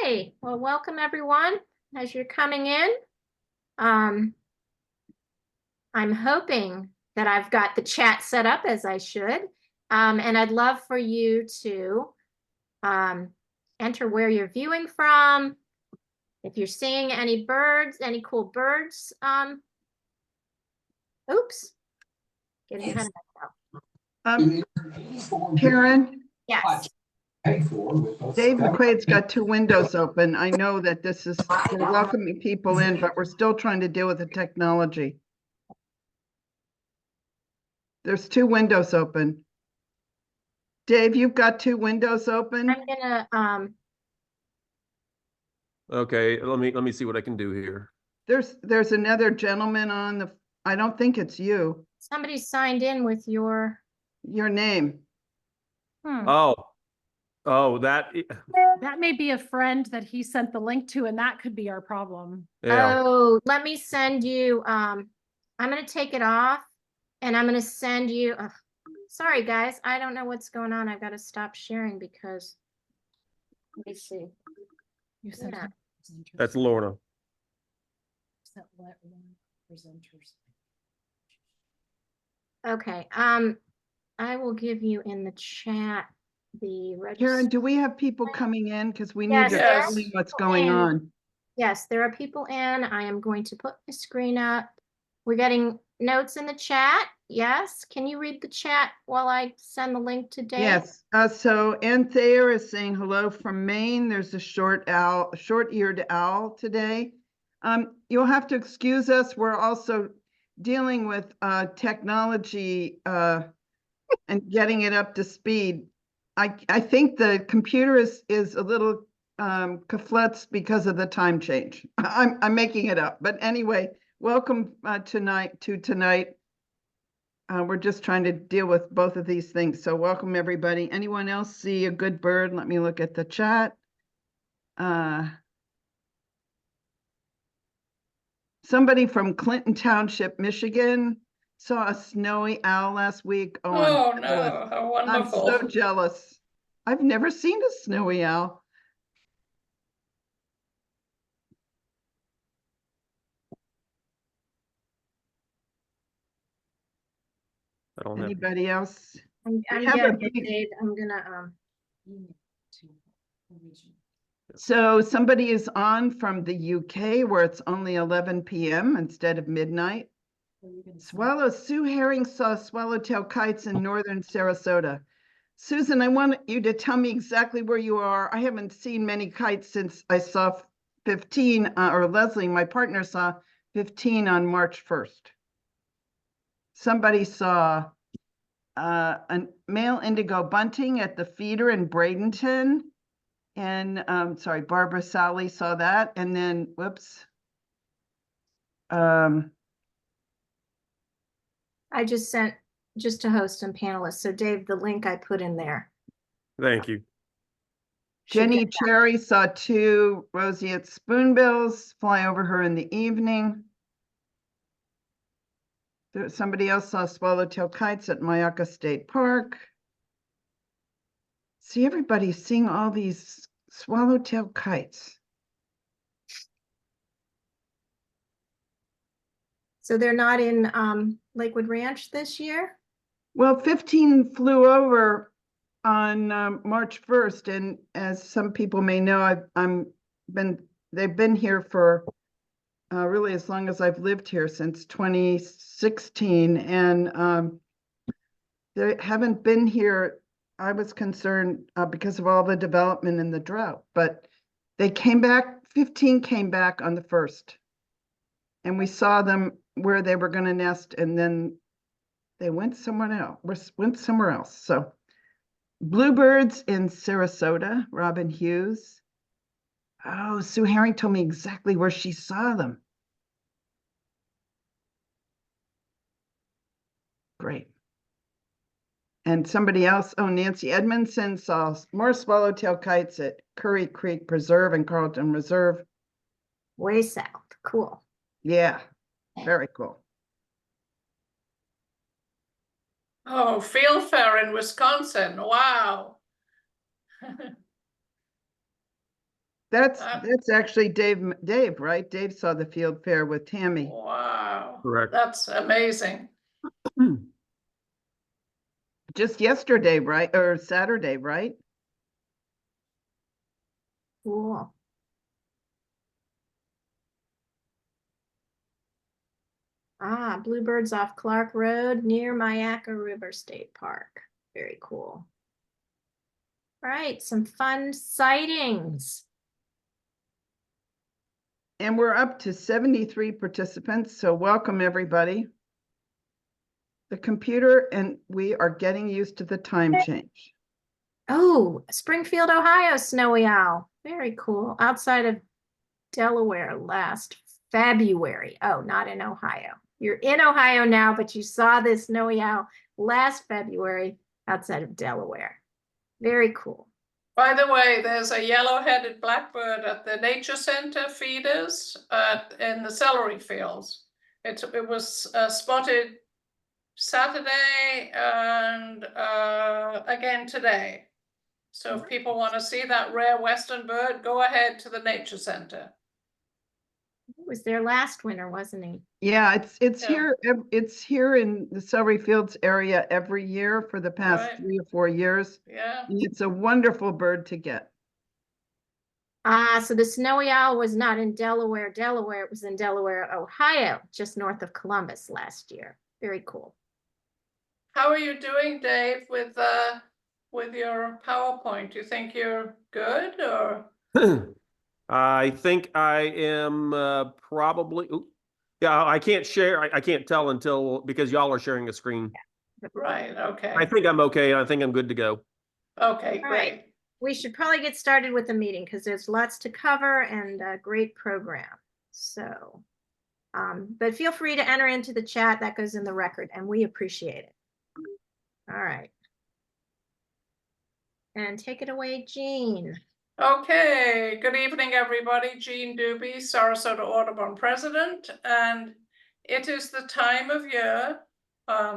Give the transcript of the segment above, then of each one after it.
Okay, well, welcome everyone as you're coming in. I'm hoping that I've got the chat set up as I should. And I'd love for you to enter where you're viewing from. If you're seeing any birds, any cool birds. Oops, getting ahead of myself. Karen, Yes. Dave McQuade's got two windows open. I know that this is, we're welcoming people in, but we're still trying to deal with the technology. There's two windows open. Dave, you've got two windows open. I'm gonna Okay, let me see what I can do here. There's another gentleman on the, I don't think it's you, somebody signed in with your name. Oh, that may be a friend that he sent the link to, and that could be our problem. yeah. Oh, let me send you, I'm gonna take it off and I'm gonna send you, sorry guys, I don't know what's going on. I've got to stop sharing because, let me see. You sent Yeah. That's Lorna. Okay, I will give you in the chat the register. Karen, do we have people coming in? Because we need Yes, to there are see what's people going in. on. Yes, there are people in. I am going to put the screen up. We're getting notes in the chat. Yes, can you read the chat while I send the link to Dave? Yes, so Ann Thayer is saying hello from Maine. There's a short-eared owl today. You'll have to excuse us. We're also dealing with technology and getting it up to speed. I think the computer is a little kaflutz because of the time change. I'm making it up, but anyway, welcome tonight. We're just trying to deal with both of these things. So welcome everybody. Anyone else see a good bird? Let me look at the chat. Somebody from Clinton Township, Michigan saw a snowy owl last week. Oh, no, how wonderful. I'm so jealous. I've never seen a snowy owl. I don't have. Anybody else? I'm We have a getting it, big- Dave. I'm gonna So somebody is on from the UK where it's only 11 p.m. instead of midnight. Sue Herring saw swallowtail kites in northern Sarasota. Susan, I want you to tell me exactly where you are. I haven't seen many kites since I saw 15, or Leslie, my partner, saw 15 on March 1st. Somebody saw a male indigo bunting at the feeder in Bradenton. And sorry, Barbara Sally saw that. And then, whoops. I just sent just to host and panelists. So Dave, the link I put in there. Thank you. Jenny Cherry saw two roseate spoonbills fly over her in the evening. Somebody else saw swallowtail kites at Myakka State Park. See, everybody's seeing all these swallowtail kites. So they're not in Lakewood Ranch this year? Well, 15 flew over on March 1st, and as some people may know, they've been here for really as long as I've lived here, since 2016, and they haven't been here. I was concerned because of all the development in the drought, but they came back, 15 came back on the 1st, and we saw them where they were going to nest, and then they went somewhere else. So bluebirds in Sarasota, Robin Hughes. Oh, Sue Herring told me exactly where she saw them. Great. And somebody else, oh, Nancy Edmondson saw more swallowtail kites at Curry Creek Preserve and Carlton Reserve. Way south. Cool. Yeah, very cool. Oh, field fair in Wisconsin. Wow. That's actually Dave, right? Dave saw the field fair with Tammy. Wow. Correct. That's amazing. Just yesterday, right? Or Saturday, right? Cool. Ah, bluebirds off Clark Road near Mayaca River State Park. Very cool. All right, some fun sightings. And we're up to 73 participants, so welcome everybody. The computer and we are getting used to the time change. Oh, Springfield, Ohio, snowy owl. Very cool. Outside of Delaware last February. Oh, not in Ohio. You're in Ohio now, but you saw this snowy owl last February outside of Delaware. Very cool. By the way, there's a yellow-headed blackbird at the Nature Center feeders in the celery fields. It was spotted Saturday and again today. So if people want to see that rare western bird, go ahead to the Nature Center. He was there last winter, wasn't he? Yeah, it's Yeah. here. It's here in the Celery Fields area every year for the past Right. 3 or 4 years. Yeah. And it's a wonderful bird to get. Ah, so the snowy owl was not in Delaware, Delaware. It was in Delaware, Ohio, just north of Columbus last year. Very cool. How are you doing, Dave, with your PowerPoint? You think you're good or? I think I am probably, yeah, I can't share. I can't tell until, because y'all are sharing a screen. Right, okay. I think I'm okay. I think I'm good to go. Okay, All great. right. We should probably get started with the meeting because there's lots to cover and a great program. So, but feel free to enter into the chat. That goes in the record and we appreciate it. All right. And take it away, Jean. Okay, good evening, everybody. Jean Doobie, Sarasota Audubon president, and it is the time of year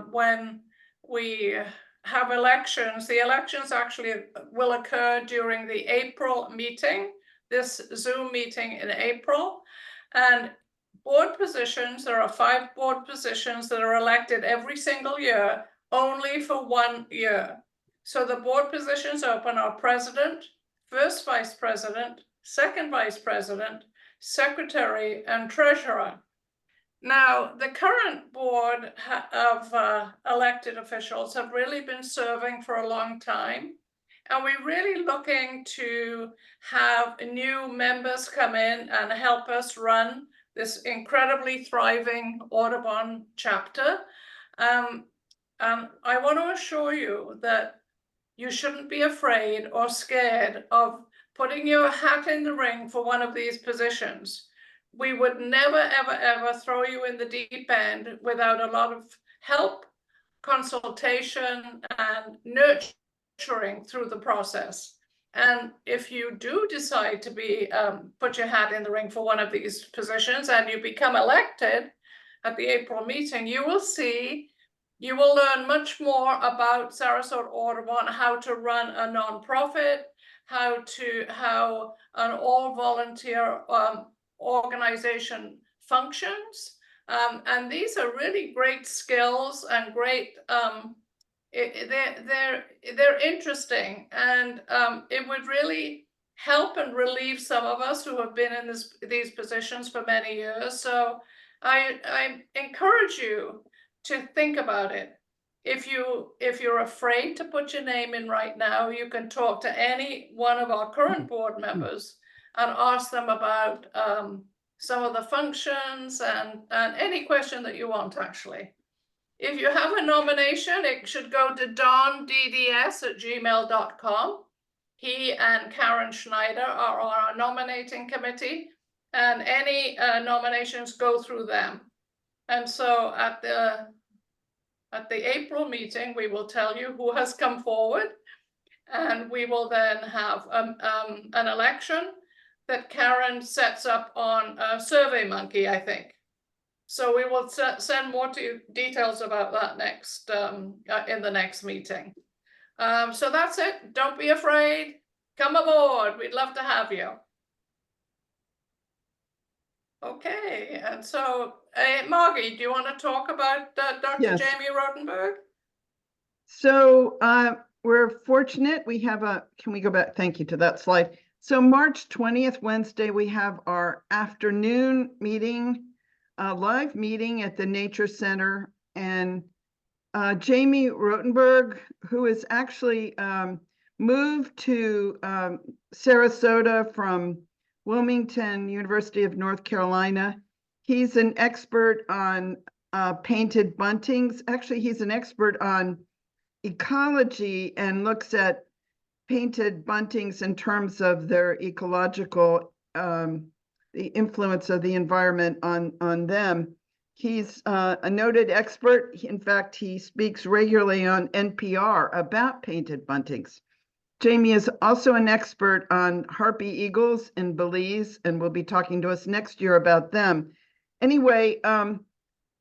when we have elections. The elections actually will occur during the April meeting, this Zoom meeting in April, and board positions, there are 5 board positions that are elected every single year, only for 1 year. So the board positions open are president, first vice president, second vice president, secretary, and treasurer. Now, the current board of elected officials have really been serving for a long time, and we're really looking to have new members come in and help us run this incredibly thriving Audubon chapter. I want to assure you that you shouldn't be afraid or scared of putting your hat in the ring for one of these positions. We would never, ever, ever throw you in the deep end without a lot of help, consultation, and nurturing through the process. And if you do decide to be put your hat in the ring for one of these positions and you become elected at the April meeting, you will see. You will learn much more about Sarasota Audubon, how to run a nonprofit, how an all-volunteer organization functions, and these are really great skills and great. They're interesting, and it would really help and relieve some of us who have been in these positions for many years. So I encourage you to think about it. If you're afraid to put your name in right now, you can talk to any one of our current board members and ask them about some of the functions and any question that you want, actually. If you have a nomination, it should go to dondds@gmail.com. He and Karen Schneider are on our nominating committee, and any nominations go through them. And so at the April meeting, we will tell you who has come forward, and we will then have an election that Karen sets up on SurveyMonkey, I think. So we will send more details about that next in the next meeting. So that's it. Don't be afraid. Come aboard. We'd love to have you. Okay, and so, Margie, do you want to talk about Dr. Yes. Jamie Rotenberg? So we're fortunate. We have can we go back? Thank you to that slide. So March 20th, Wednesday, we have our afternoon meeting, live meeting at the Nature Center. And Jamie Rotenberg, who is actually moved to Sarasota from Wilmington, University of North Carolina. He's an expert on painted buntings. Actually, he's an expert on ecology and looks at painted buntings in terms of their ecological, the influence of the environment on them. He's a noted expert. In fact, he speaks regularly on NPR about painted buntings. Jamie is also an expert on harpy eagles in Belize and will be talking to us next year about them. Anyway,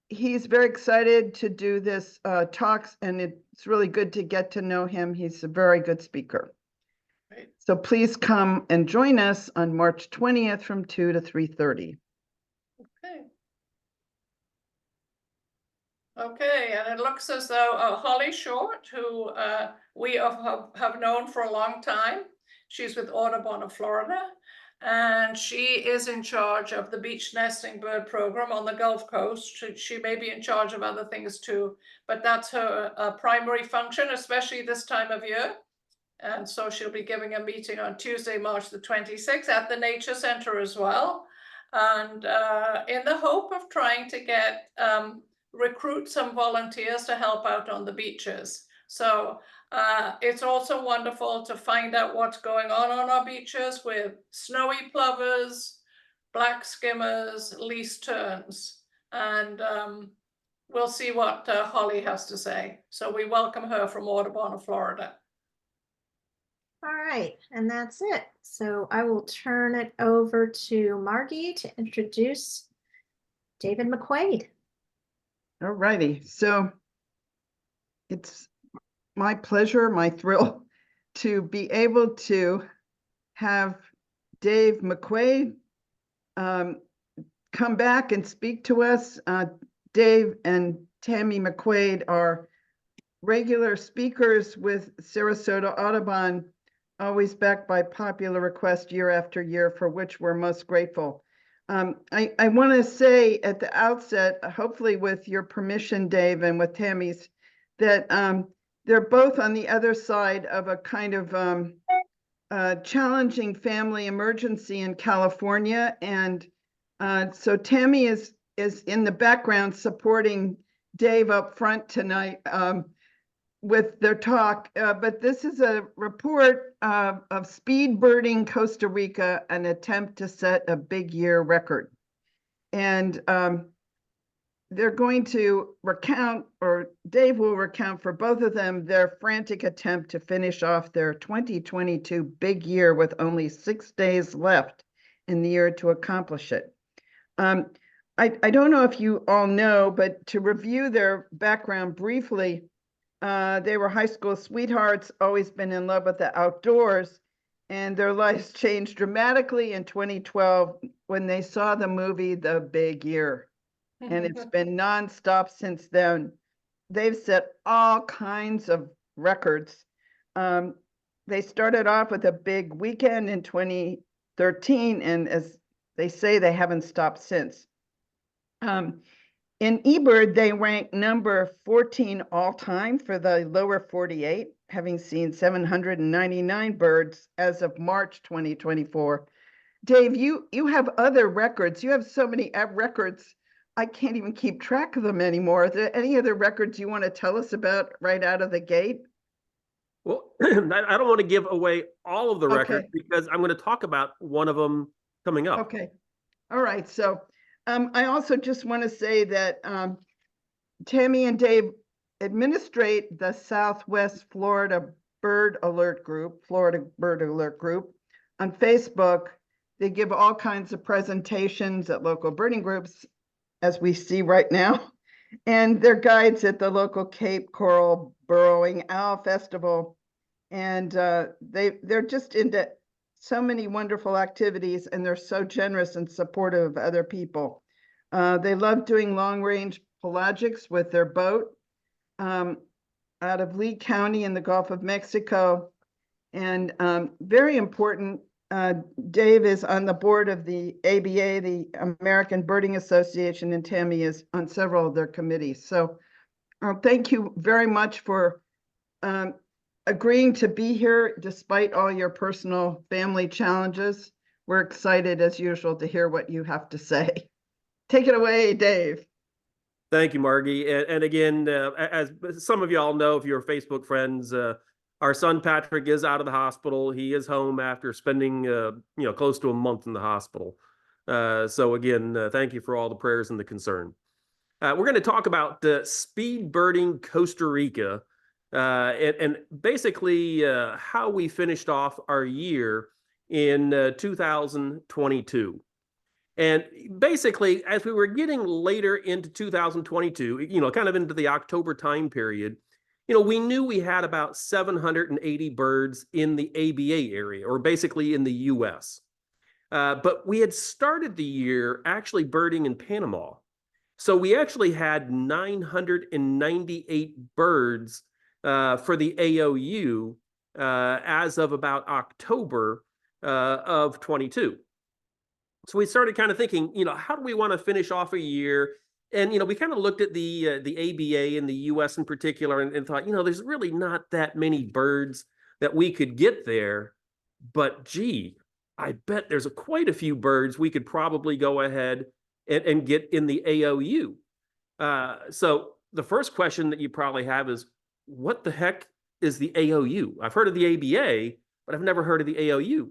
he's very excited to do this talks, and it's really good to get to know him. He's a very good speaker. Great. So please come and join us on March 20th from 2 to 3:30. Okay. Okay, and it looks as though Holly Short, who we have known for a long time, she's with Audubon of Florida, and she is in charge of the beach nesting bird program on the Gulf Coast. She may be in charge of other things too, but that's her primary function, especially this time of year. And so she'll be giving a meeting on Tuesday, March the 26th at the Nature Center as well. And in the hope of trying to get recruit some volunteers to help out on the beaches. So it's also wonderful to find out what's going on our beaches with snowy plovers, black skimmers, least terns, and we'll see what Holly has to say. So we welcome her from Audubon of Florida. All right, and that's it. So I will turn it over to Margie to introduce David McQuade. All righty. So it's my pleasure, my thrill to be able to have Dave McQuade come back and speak to us. Dave and Tammy McQuade are regular speakers with Sarasota Audubon, always backed by popular request year after year, for which we're most grateful. I want to say at the outset, hopefully with your permission, Dave, and with Tammy's, that they're both on the other side of a kind of challenging family emergency in California. And so Tammy is in the background supporting Dave up front tonight with their talk. But this is a report of speed birding Costa Rica, an attempt to set a big year record. And they're going to recount, or Dave will recount for both of them, their frantic attempt to finish off their 2022 big year with only 6 days left in the year to accomplish it. I don't know if you all know, but to review their background briefly, they were high school sweethearts, always been in love with the outdoors, and their lives changed dramatically in 2012 when they saw the movie The Big Year. And it's been nonstop since then. They've set all kinds of records. They started off with a big weekend in 2013, and as they say, they haven't stopped since. In eBird, they rank number 14 all time for the lower 48, having seen 799 birds as of March 2024. Dave, you have other records. You have so many records, I can't even keep track of them anymore. Are there any other records you want to tell us about right out of the gate? Well, I don't want to give away all of the records Okay. because I'm going to talk about one of them coming up. Okay. All right. So I also just want to say that Tammy and Dave administrate the Southwest Florida Bird Alert Group, Florida Bird Alert Group on Facebook. They give all kinds of presentations at local birding groups, as we see right now, and they're guides at the local Cape Coral Burrowing Owl Festival. And they're just into so many wonderful activities, and they're so generous and supportive of other people. They love doing long-range pelagics with their boat out of Lee County in the Gulf of Mexico. And very important, Dave is on the board of the ABA, the American Birding Association, and Tammy is on several of their committees. So thank you very much for agreeing to be here despite all your personal family challenges. We're excited as usual to hear what you have to say. Take it away, Dave. Thank you, Margie. And again, as some of y'all know, if you're Facebook friends, our son Patrick is out of the hospital. He is home after spending, close to a month in the hospital. So again, thank you for all the prayers and the concern. We're going to talk about speed birding Costa Rica, and basically how we finished off our year in 2022. And basically, as we were getting later into 2022, kind of into the October time period, we knew we had about 780 birds in the ABA area, or basically in the US. But we had started the year actually birding in Panama. So we actually had 998 birds for the AOU as of about October of 22. So we started kind of thinking, how do we want to finish off a year? And, we kind of looked at the ABA in the US in particular and thought, there's really not that many birds that we could get there. But gee, I bet there's quite a few birds we could probably go ahead and get in the AOU. So the first question that you probably have is, what the heck is the AOU? I've heard of the ABA, but I've never heard of the AOU.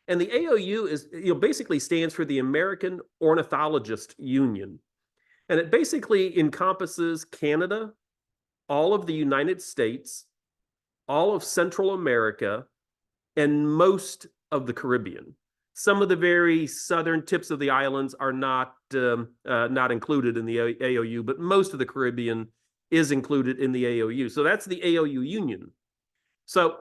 And the AOU is, basically stands for the American Ornithologist Union. And it basically encompasses Canada, all of the United States, all of Central America, and most of the Caribbean. Some of the very southern tips of the islands are not included in the AOU, but most of the Caribbean is included in the AOU. So that's the AOU Union. So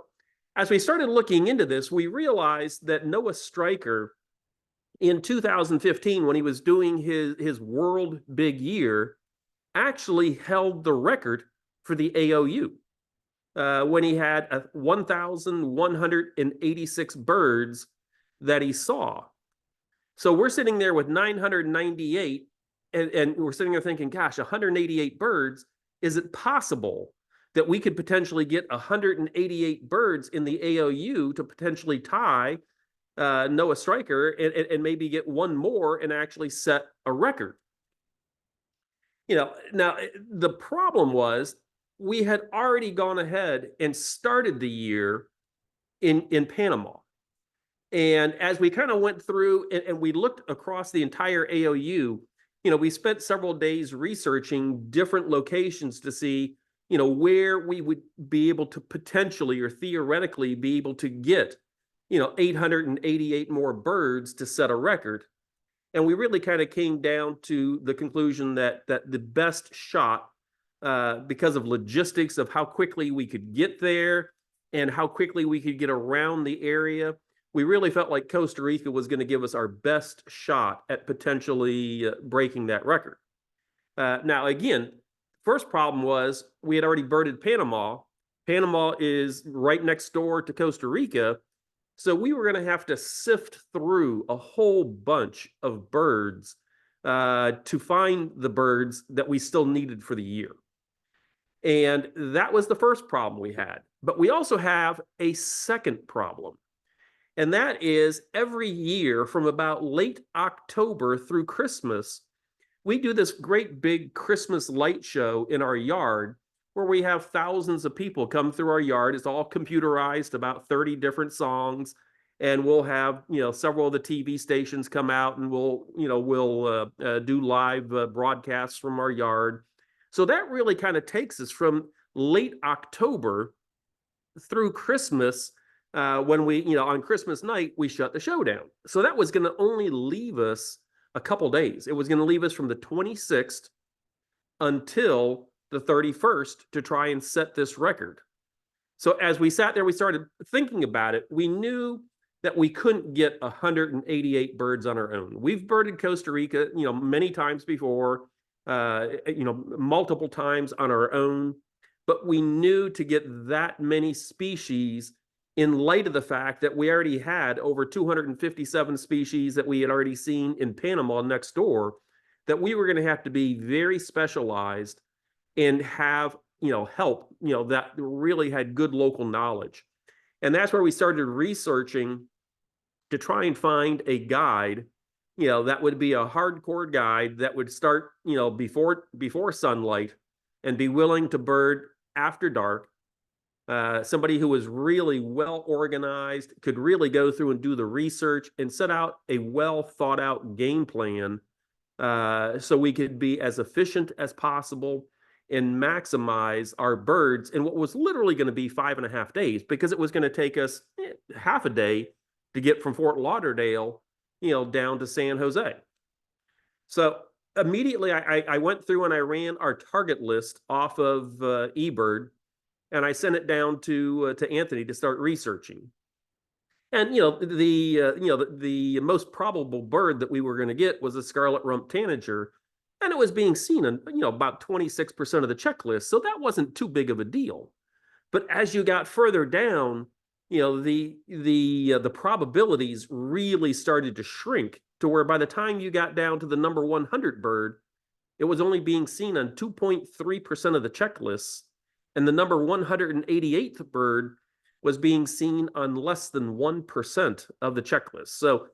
as we started looking into this, we realized that Noah Stryker, in 2015, when he was doing his World Big Year, actually held the record for the AOU when he had 1,186 birds that he saw. So we're sitting there with 998, and we're sitting there thinking, gosh, 188 birds, is it possible that we could potentially get 188 birds in the AOU to potentially tie Noah Stryker and maybe get one more and actually set a record? Now the problem was we had already gone ahead and started the year in Panama. And as we kind of went through and we looked across the entire AOU, we spent several days researching different locations to see, where we would be able to potentially or theoretically be able to get, 888 more birds to set a record. And we really kind of came down to the conclusion that the best shot, because of logistics of how quickly we could get there and how quickly we could get around the area, we really felt like Costa Rica was going to give us our best shot at potentially breaking that record. Now, again, first problem was we had already birded Panama. Panama is right next door to Costa Rica. So we were going to have to sift through a whole bunch of birds to find the birds that we still needed for the year. And that was the first problem we had. But we also have a second problem. And that is every year from about late October through Christmas, we do this great big Christmas light show in our yard where we have thousands of people come through our yard. It's all computerized, about 30 different songs. And we'll have, several of the TV stations come out and we'll do live broadcasts from our yard. So that really kind of takes us from late October through Christmas, when we, on Christmas night, we shut the show down. So that was going to only leave us a couple days. It was going to leave us from the 26th until the 31st to try and set this record. So as we sat there, we started thinking about it. We knew that we couldn't get 188 birds on our own. We've birded Costa Rica, many times before, multiple times on our own, but we knew to get that many species in light of the fact that we already had over 257 species that we had already seen in Panama next door, that we were going to have to be very specialized and have, help, that really had good local knowledge. And that's where we started researching to try and find a guide, that would be a hardcore guide that would start, before sunlight and be willing to bird after dark. Somebody who was really well organized, could really go through and do the research and set out a well thought out game plan, so we could be as efficient as possible and maximize our birds in what was literally going to be 5.5 days, because it was going to take us half a day to get from Fort Lauderdale, down to San Jose. So immediately I went through and I ran our target list off of eBird, and I sent it down to Anthony to start researching. And the most probable bird that we were going to get was a scarlet rump tanager, and it was being seen in about 26% of the checklist, so that wasn't too big of a deal. But as you got further down, the probabilities really started to shrink to where by the time you got down to the number 100 bird, it was only being seen on 2.3% of the checklists, and the number 188th bird was being seen on less than 1% of the checklist. So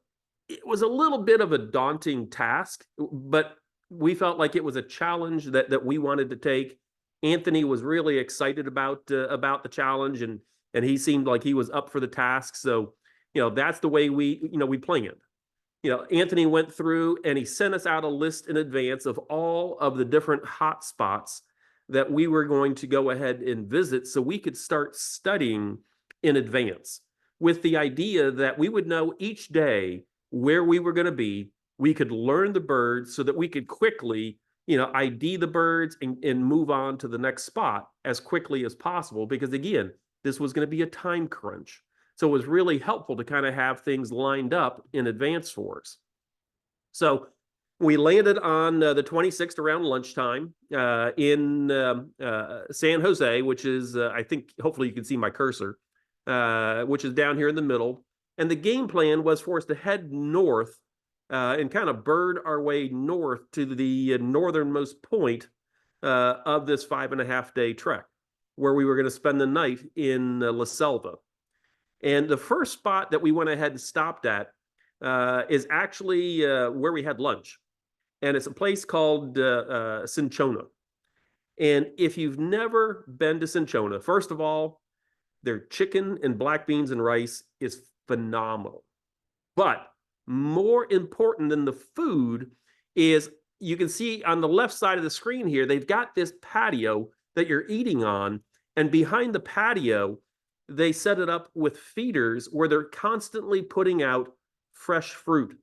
it was a little bit of a daunting task, but we felt like it was a challenge that we wanted to take. Anthony was really excited about the challenge, and he seemed like he was up for the task. So, that's the way we planned. Anthony went through and he sent us out a list in advance of all of the different hot spots that we were going to go ahead and visit, so we could start studying in advance, with the idea that we would know each day where we were going to be. We could learn the birds so that we could quickly, ID the birds and move on to the next spot as quickly as possible, because again, this was going to be a time crunch. So it was really helpful to kind of have things lined up in advance for us. So we landed on the 26th around lunchtime in San Jose, which is, I think, hopefully you can see my cursor, which is down here in the middle. And the game plan was for us to head north and kind of bird our way north to the northernmost point of this 5.5-day trek, where we were going to spend the night in La Selva. And the first spot that we went ahead and stopped at is actually where we had lunch. And it's a place called Cinchona. And if you've never been to Cinchona, first of all, their chicken and black beans and rice is phenomenal. But more important than the food is, you can see on the left side of the screen here, they've got this patio that you're eating on. And behind the patio, they set it up with feeders where they're constantly putting out fresh fruit.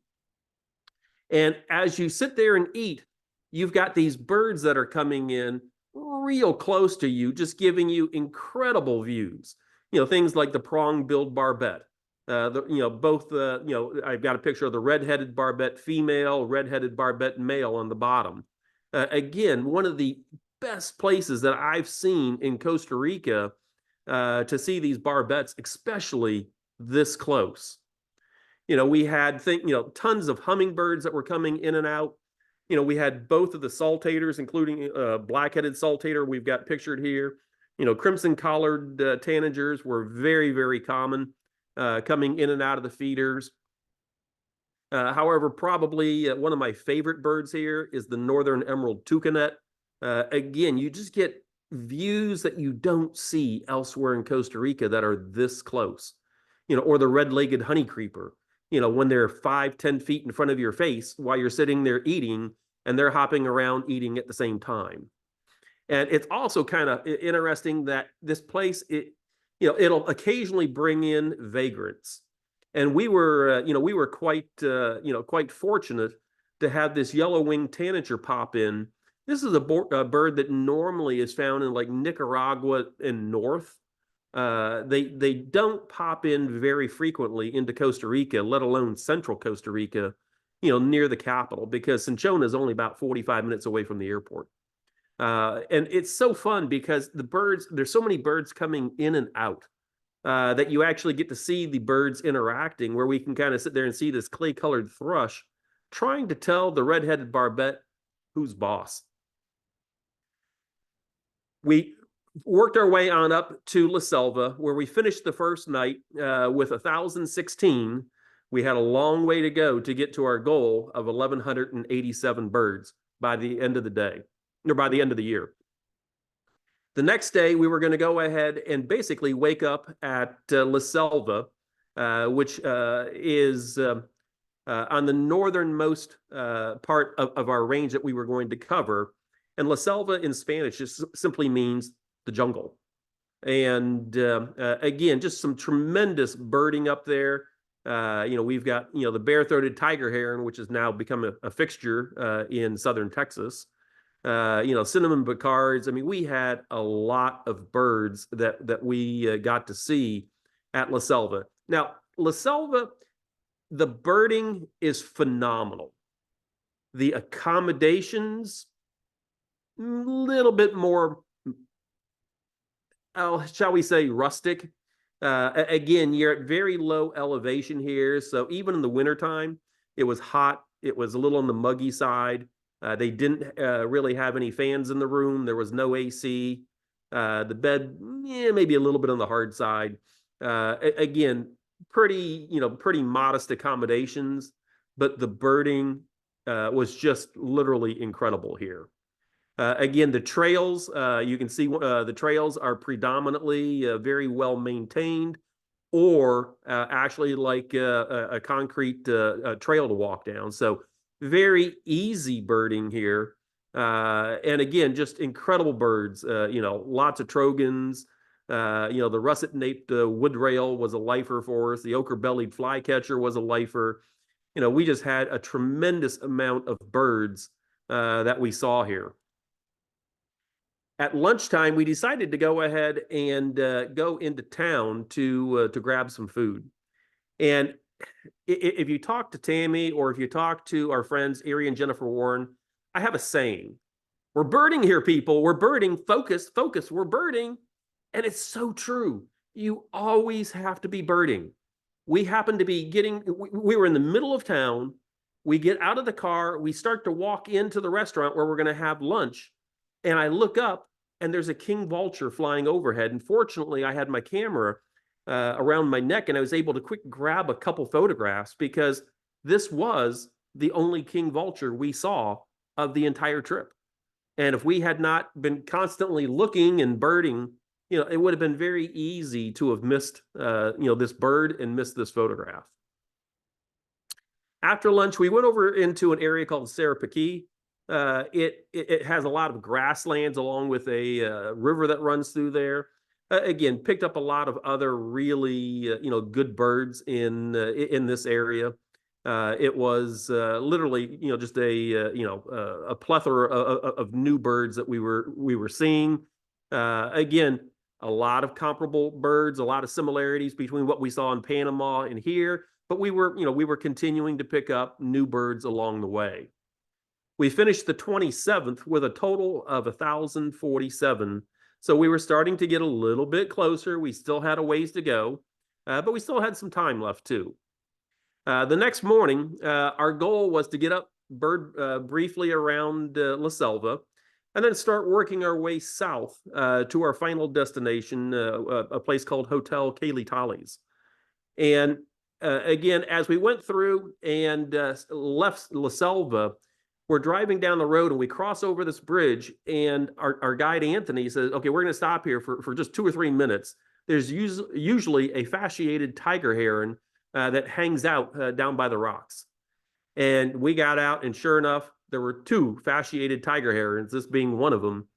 And as you sit there and eat, you've got these birds that are coming in real close to you, just giving you incredible views. Things like the prong-billed barbet. I've got a picture of the red-headed barbet female, red-headed barbet male on the bottom. Again, one of the best places that I've seen in Costa Rica to see these barbets, especially this close. We had tons of hummingbirds that were coming in and out. We had both of the saltators, including black-headed saltator we've got pictured here. Crimson-collared tanagers were very, very common, coming in and out of the feeders. However, probably one of my favorite birds here is the northern emerald toucanet. Again, you just get views that you don't see elsewhere in Costa Rica that are this close. Or the red-legged honeycreeper. When they're 5-10 feet in front of your face while you're sitting there eating, and they're hopping around eating at the same time. And it's also kind of interesting that this place, it'll occasionally bring in vagrants. And we were quite fortunate to have this yellow-winged tanager pop in. This is a bird that normally is found in like Nicaragua and north. They don't pop in very frequently into Costa Rica, let alone central Costa Rica, near the capital, because Cinchona is only about 45 minutes away from the airport. And it's so fun because there's so many birds coming in and out that you actually get to see the birds interacting, where we can kind of sit there and see this clay-colored thrush trying to tell the red-headed barbet who's boss. We worked our way on up to La Selva, where we finished the first night with 1,016. We had a long way to go to get to our goal of 1,187 birds by the end of the day, or by the end of the year. The next day, we were going to go ahead and basically wake up at La Selva, which is on the northernmost part of our range that we were going to cover. And La Selva in Spanish just simply means the jungle. And again, just some tremendous birding up there. We've got, the bare-throated tiger heron, which has now become a fixture in southern Texas. Cinnamon bacards. I mean, we had a lot of birds that we got to see at La Selva. Now, La Selva, the birding is phenomenal. The accommodations, a little bit more, shall we say, rustic. Again, you're at very low elevation here. So even in the wintertime, it was hot. It was a little on the muggy side. They didn't really have any fans in the room. There was no AC. The bed, maybe a little bit on the hard side. Again, pretty modest accommodations, but the birding was just literally incredible here. Again, the trails, you can see the trails are predominantly very well maintained, or actually like a concrete trail to walk down. So very easy birding here. And again, just incredible birds, lots of trogons. The russet-naped woodrail was a lifer for us. The ochre-bellied flycatcher was a lifer. We just had a tremendous amount of birds that we saw here. At lunchtime, we decided to go ahead and go into town to grab some food. And if you talk to Tammy, or if you talk to our friends Erie and Jennifer Warren, I have a saying: we're birding here, people. We're birding. Focus, focus. We're birding. And it's so true. You always have to be birding. We happen to be we were in the middle of town. We get out of the car. We start to walk into the restaurant where we're going to have lunch. And I look up, and there's a king vulture flying overhead. And fortunately, I had my camera around my neck, and I was able to quick grab a couple photographs, because this was the only king vulture we saw of the entire trip. And if we had not been constantly looking and birding, it would have been very easy to have missed, this bird and missed this photograph. After lunch, we went over into an area called Sarapiquí. It has a lot of grasslands along with a river that runs through there. Again, picked up a lot of other really, good birds in this area. It was literally, just a plethora of new birds that we were seeing. Again, a lot of comparable birds, a lot of similarities between what we saw in Panama and here, but we were continuing to pick up new birds along the way. We finished the 27th with a total of 1,047. So we were starting to get a little bit closer. We still had a ways to go, but we still had some time left too. The next morning, our goal was to get up briefly around La Selva, and then start working our way south to our final destination, a place called Hotel Calitales. And again, as we went through and left La Selva, we're driving down the road and we cross over this bridge, and our guide Anthony says, okay, we're going to stop here for just 2 or 3 minutes. There's usually a fasciated tiger heron that hangs out down by the rocks. And we got out, and sure enough, there were 2 fasciated tiger herons, this being one of them,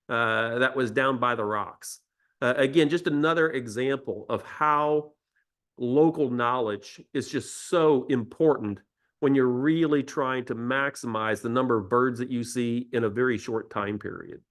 that was down by the rocks. Again, just another example of how local knowledge is just so important when you're really trying to maximize the number of birds that you see in a very short time period.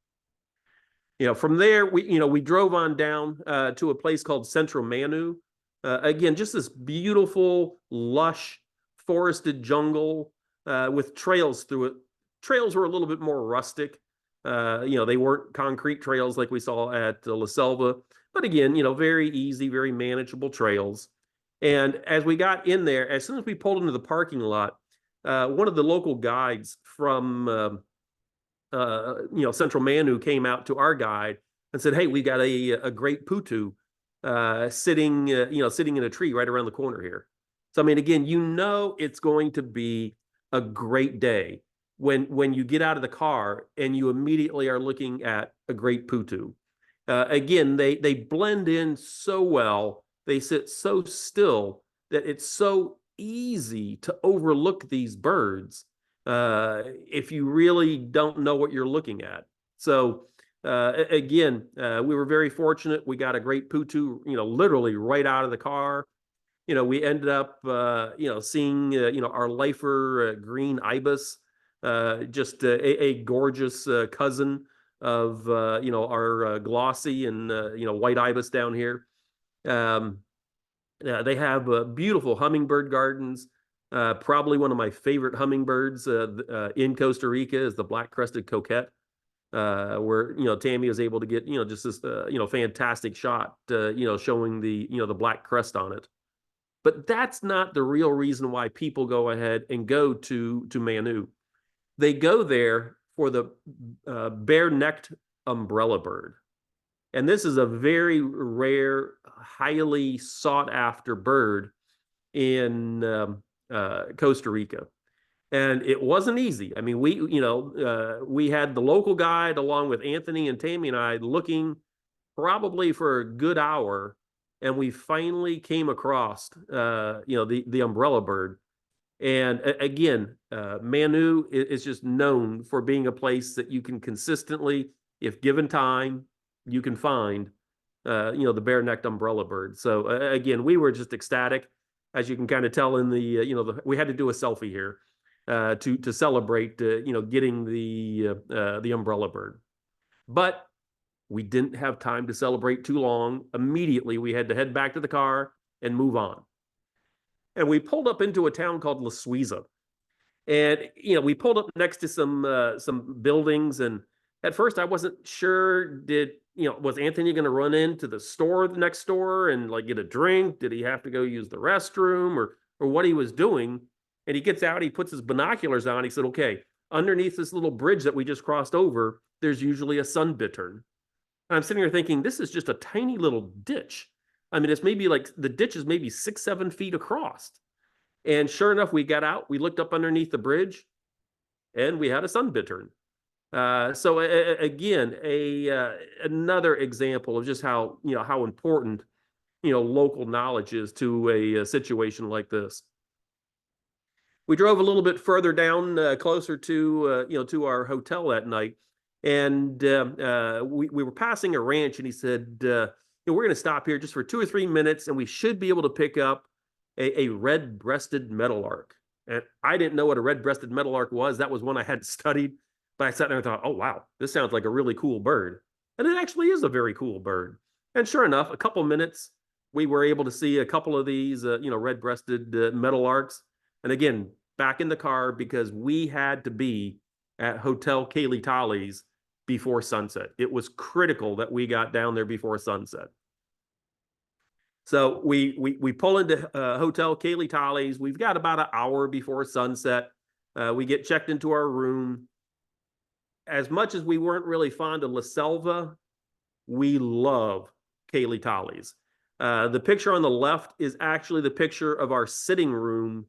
From there, we drove on down to a place called Central Manu. Again, just this beautiful, lush, forested jungle with trails through it. Trails were a little bit more rustic. They weren't concrete trails like we saw at La Selva, but again, very easy, very manageable trails. And as we got in there, as soon as we pulled into the parking lot, one of the local guides from Central Manu came out to our guide and said, "Hey, we got a great putu sitting in a tree right around the corner here." So I mean, again, it's going to be a great day when you get out of the car and you immediately are looking at a great putu. Again, they blend in so well. They sit so still that it's so easy to overlook these birds if you really don't know what you're looking at. So again, we were very fortunate. We got a great putu, literally right out of the car. We ended up, seeing, our lifer green ibis, just a gorgeous cousin of, our glossy and, white ibis down here. They have beautiful hummingbird gardens. Probably one of my favorite hummingbirds in Costa Rica is the black-crested coquette, where Tammy was able to get just this fantastic shot, showing the black crest on it. But that's not the real reason why people go ahead and go to Manu. They go there for the bare-necked umbrella bird. And this is a very rare, highly sought-after bird in Costa Rica. And it wasn't easy. I mean, we had the local guide along with Anthony and Tammy and I looking probably for a good hour, and we finally came across, the umbrella bird. And again, Manu is just known for being a place that you can consistently, if given time, you can find, the bare-necked umbrella bird. So again, we were just ecstatic, as you can kind of tell in the, we had to do a selfie here to celebrate, getting the umbrella bird. But we didn't have time to celebrate too long. Immediately, we had to head back to the car and move on. And we pulled up into a town called La Suiza. And, we pulled up next to some buildings. And at first, I wasn't sure, was Anthony going to run into the store next door and like get a drink? Did he have to go use the restroom or what he was doing? And he gets out, he puts his binoculars on. He said, "Okay, underneath this little bridge that we just crossed over, there's usually a sun bittern." And I'm sitting here thinking, this is just a tiny little ditch. I mean, it's maybe like the ditch is maybe 6-7 feet across. And sure enough, we got out, we looked up underneath the bridge, and we had a sun bittern. So again, another example of just how important local knowledge is to a situation like this. We drove a little bit further down, closer to to our hotel that night, and we were passing a ranch, and he said, "We're going to stop here just for 2 or 3 minutes, and we should be able to pick up a red-breasted meadowlark." And I didn't know what a red-breasted meadowlark was. That was one I hadn't studied. But I sat there and thought, "Oh, wow, this sounds like a really cool bird." And it actually is a very cool bird. And sure enough, a couple minutes, we were able to see a couple of these, red-breasted meadowlarks. And again, back in the car because we had to be at Hotel Kaylee Tolly's before sunset. It was critical that we got down there before sunset. So we pull into Hotel Kaylee Tolly's. We've got about an hour before sunset. We get checked into our room. As much as we weren't really fond of La Selva, we love Kaylee Tolly's. The picture on the left is actually the picture of our sitting room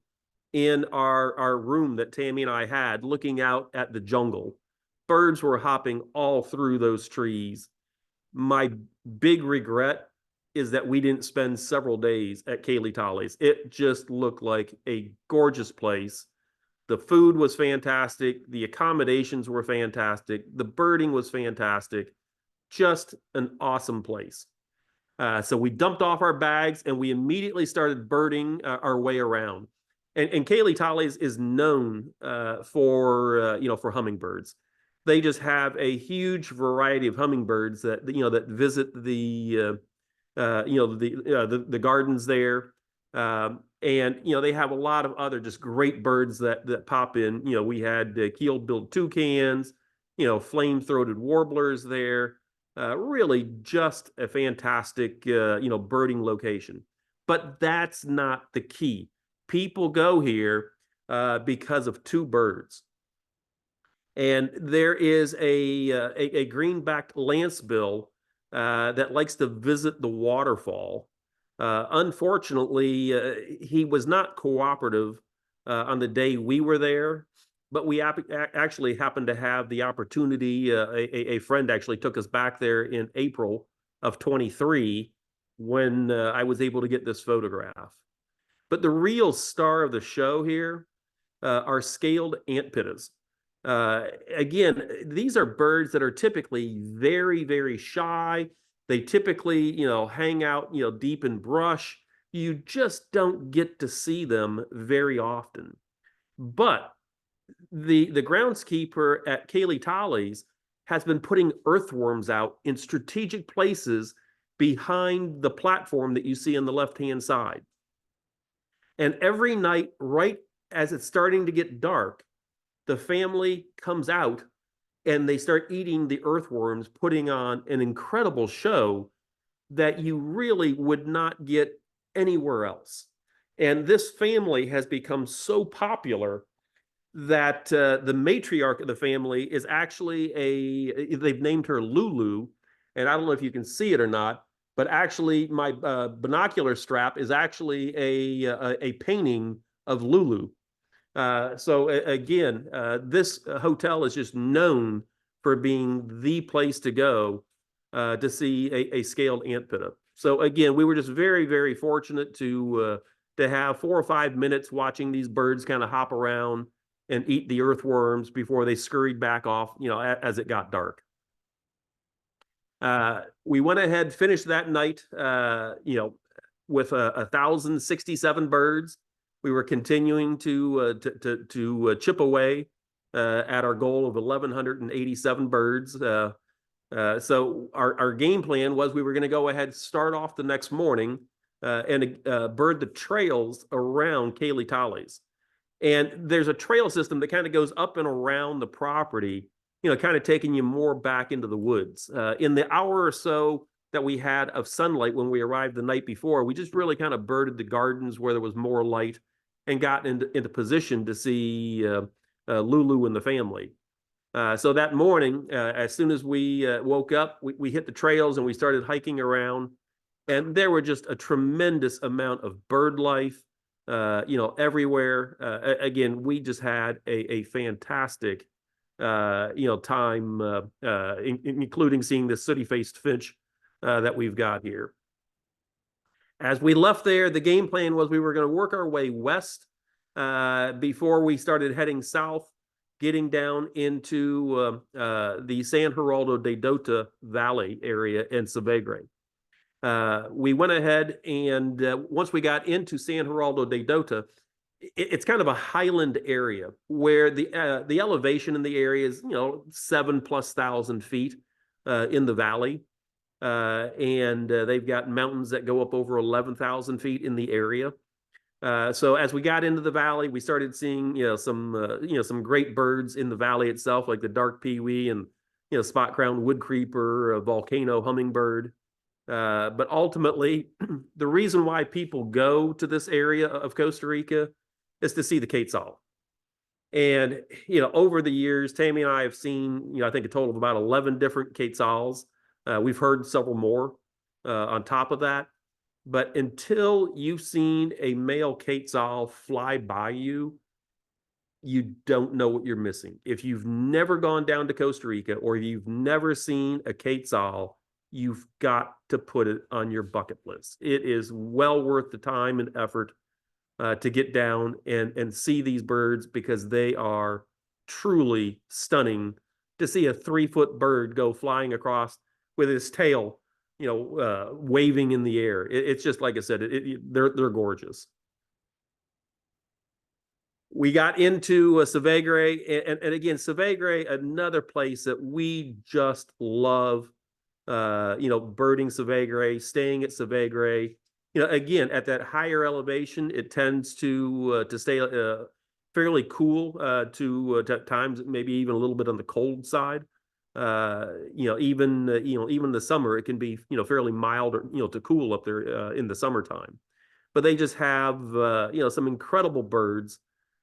in our room that Tammy and I had, looking out at the jungle. Birds were hopping all through those trees. My big regret is that we didn't spend several days at Kaylee Tolly's. It just looked like a gorgeous place. The food was fantastic. The accommodations were fantastic. The birding was fantastic. Just an awesome place. So we dumped off our bags and we immediately started birding our way around. And Kaylee Tolly's is known for hummingbirds. they just have a huge variety of hummingbirds that that visit the the gardens there. And they have a lot of other just great birds that pop in. We had keeled-billed toucans, flame-throated warblers there. Really just a fantastic birding location. But that's not the key. People go here because of two birds. And there is a greenbacked lancebill that likes to visit the waterfall. Unfortunately, he was not cooperative on the day we were there, but we actually happened to have the opportunity. A friend actually took us back there in April of 23 when I was able to get this photograph. But the real star of the show here are scaled antpittas. Again, these are birds that are typically very, very shy. They typically, hang out, deep in brush. You just don't get to see them very often. But the groundskeeper at Kaylee Tolly's has been putting earthworms out in strategic places behind the platform that you see on the left-hand side. And every night, right as it's starting to get dark, the family comes out and they start eating the earthworms, putting on an incredible show that you really would not get anywhere else. And this family has become so popular that the matriarch of the family is actually they've named her Lulu. And I don't know if you can see it or not, but actually my binocular strap is actually a painting of Lulu. So again, this hotel is just known for being the place to go to see a scaled antpitta. So again, we were just very, very fortunate to have 4 or 5 minutes watching these birds kind of hop around and eat the earthworms before they scurried back off, as it got dark. We went ahead, finished that night, with 1,067 birds. We were continuing to chip away at our goal of 1,187 birds. So our game plan was we were going to go ahead, start off the next morning, and bird the trails around Kaylee Tolly's. And there's a trail system that kind of goes up and around the property, kind of taking you more back into the woods. In the hour or so that we had of sunlight when we arrived the night before, we just really kind of birded the gardens where there was more light and got into position to see Lulu and the family. So that morning, as soon as we woke up, we hit the trails and we started hiking around. And there were just a tremendous amount of bird life, everywhere. Again, we just had a fantastic, time, including seeing the sooty-faced finch that we've got here. As we left there, the game plan was we were going to work our way west before we started heading south, getting down into the San Geraldo de Dota Valley area in Savegre. We went ahead and once we got into San Geraldo de Dota, it's kind of a highland area where the elevation in the area is 7,000+ feet in the valley. And they've got mountains that go up over 11,000 feet in the area. So as we got into the valley, we started seeing some great birds in the valley itself, like the dark peewee and spot-crowned woodcreeper, volcano hummingbird. But ultimately, the reason why people go to this area of Costa Rica is to see the quetzal. And over the years, Tammy and I have seen I think a total of about 11 different quetzals. We've heard several more on top of that. But until you've seen a male quetzal fly by you, you don't know what you're missing. If you've never gone down to Costa Rica or you've never seen a quetzal, you've got to put it on your bucket list. It is well worth the time and effort to get down and see these birds, because they are truly stunning. To see a 3-foot bird go flying across with his tail waving in the air. It's just, like I said, they're gorgeous. We got into Savegre, and again, Savegre, another place that we just love. Birding Savegre, staying at Savegre. Again, at that higher elevation, it tends to stay fairly cool to times maybe even a little bit on the cold side. Even the summer it can be fairly mild or to cool up there in the summertime. But they just have some incredible birds,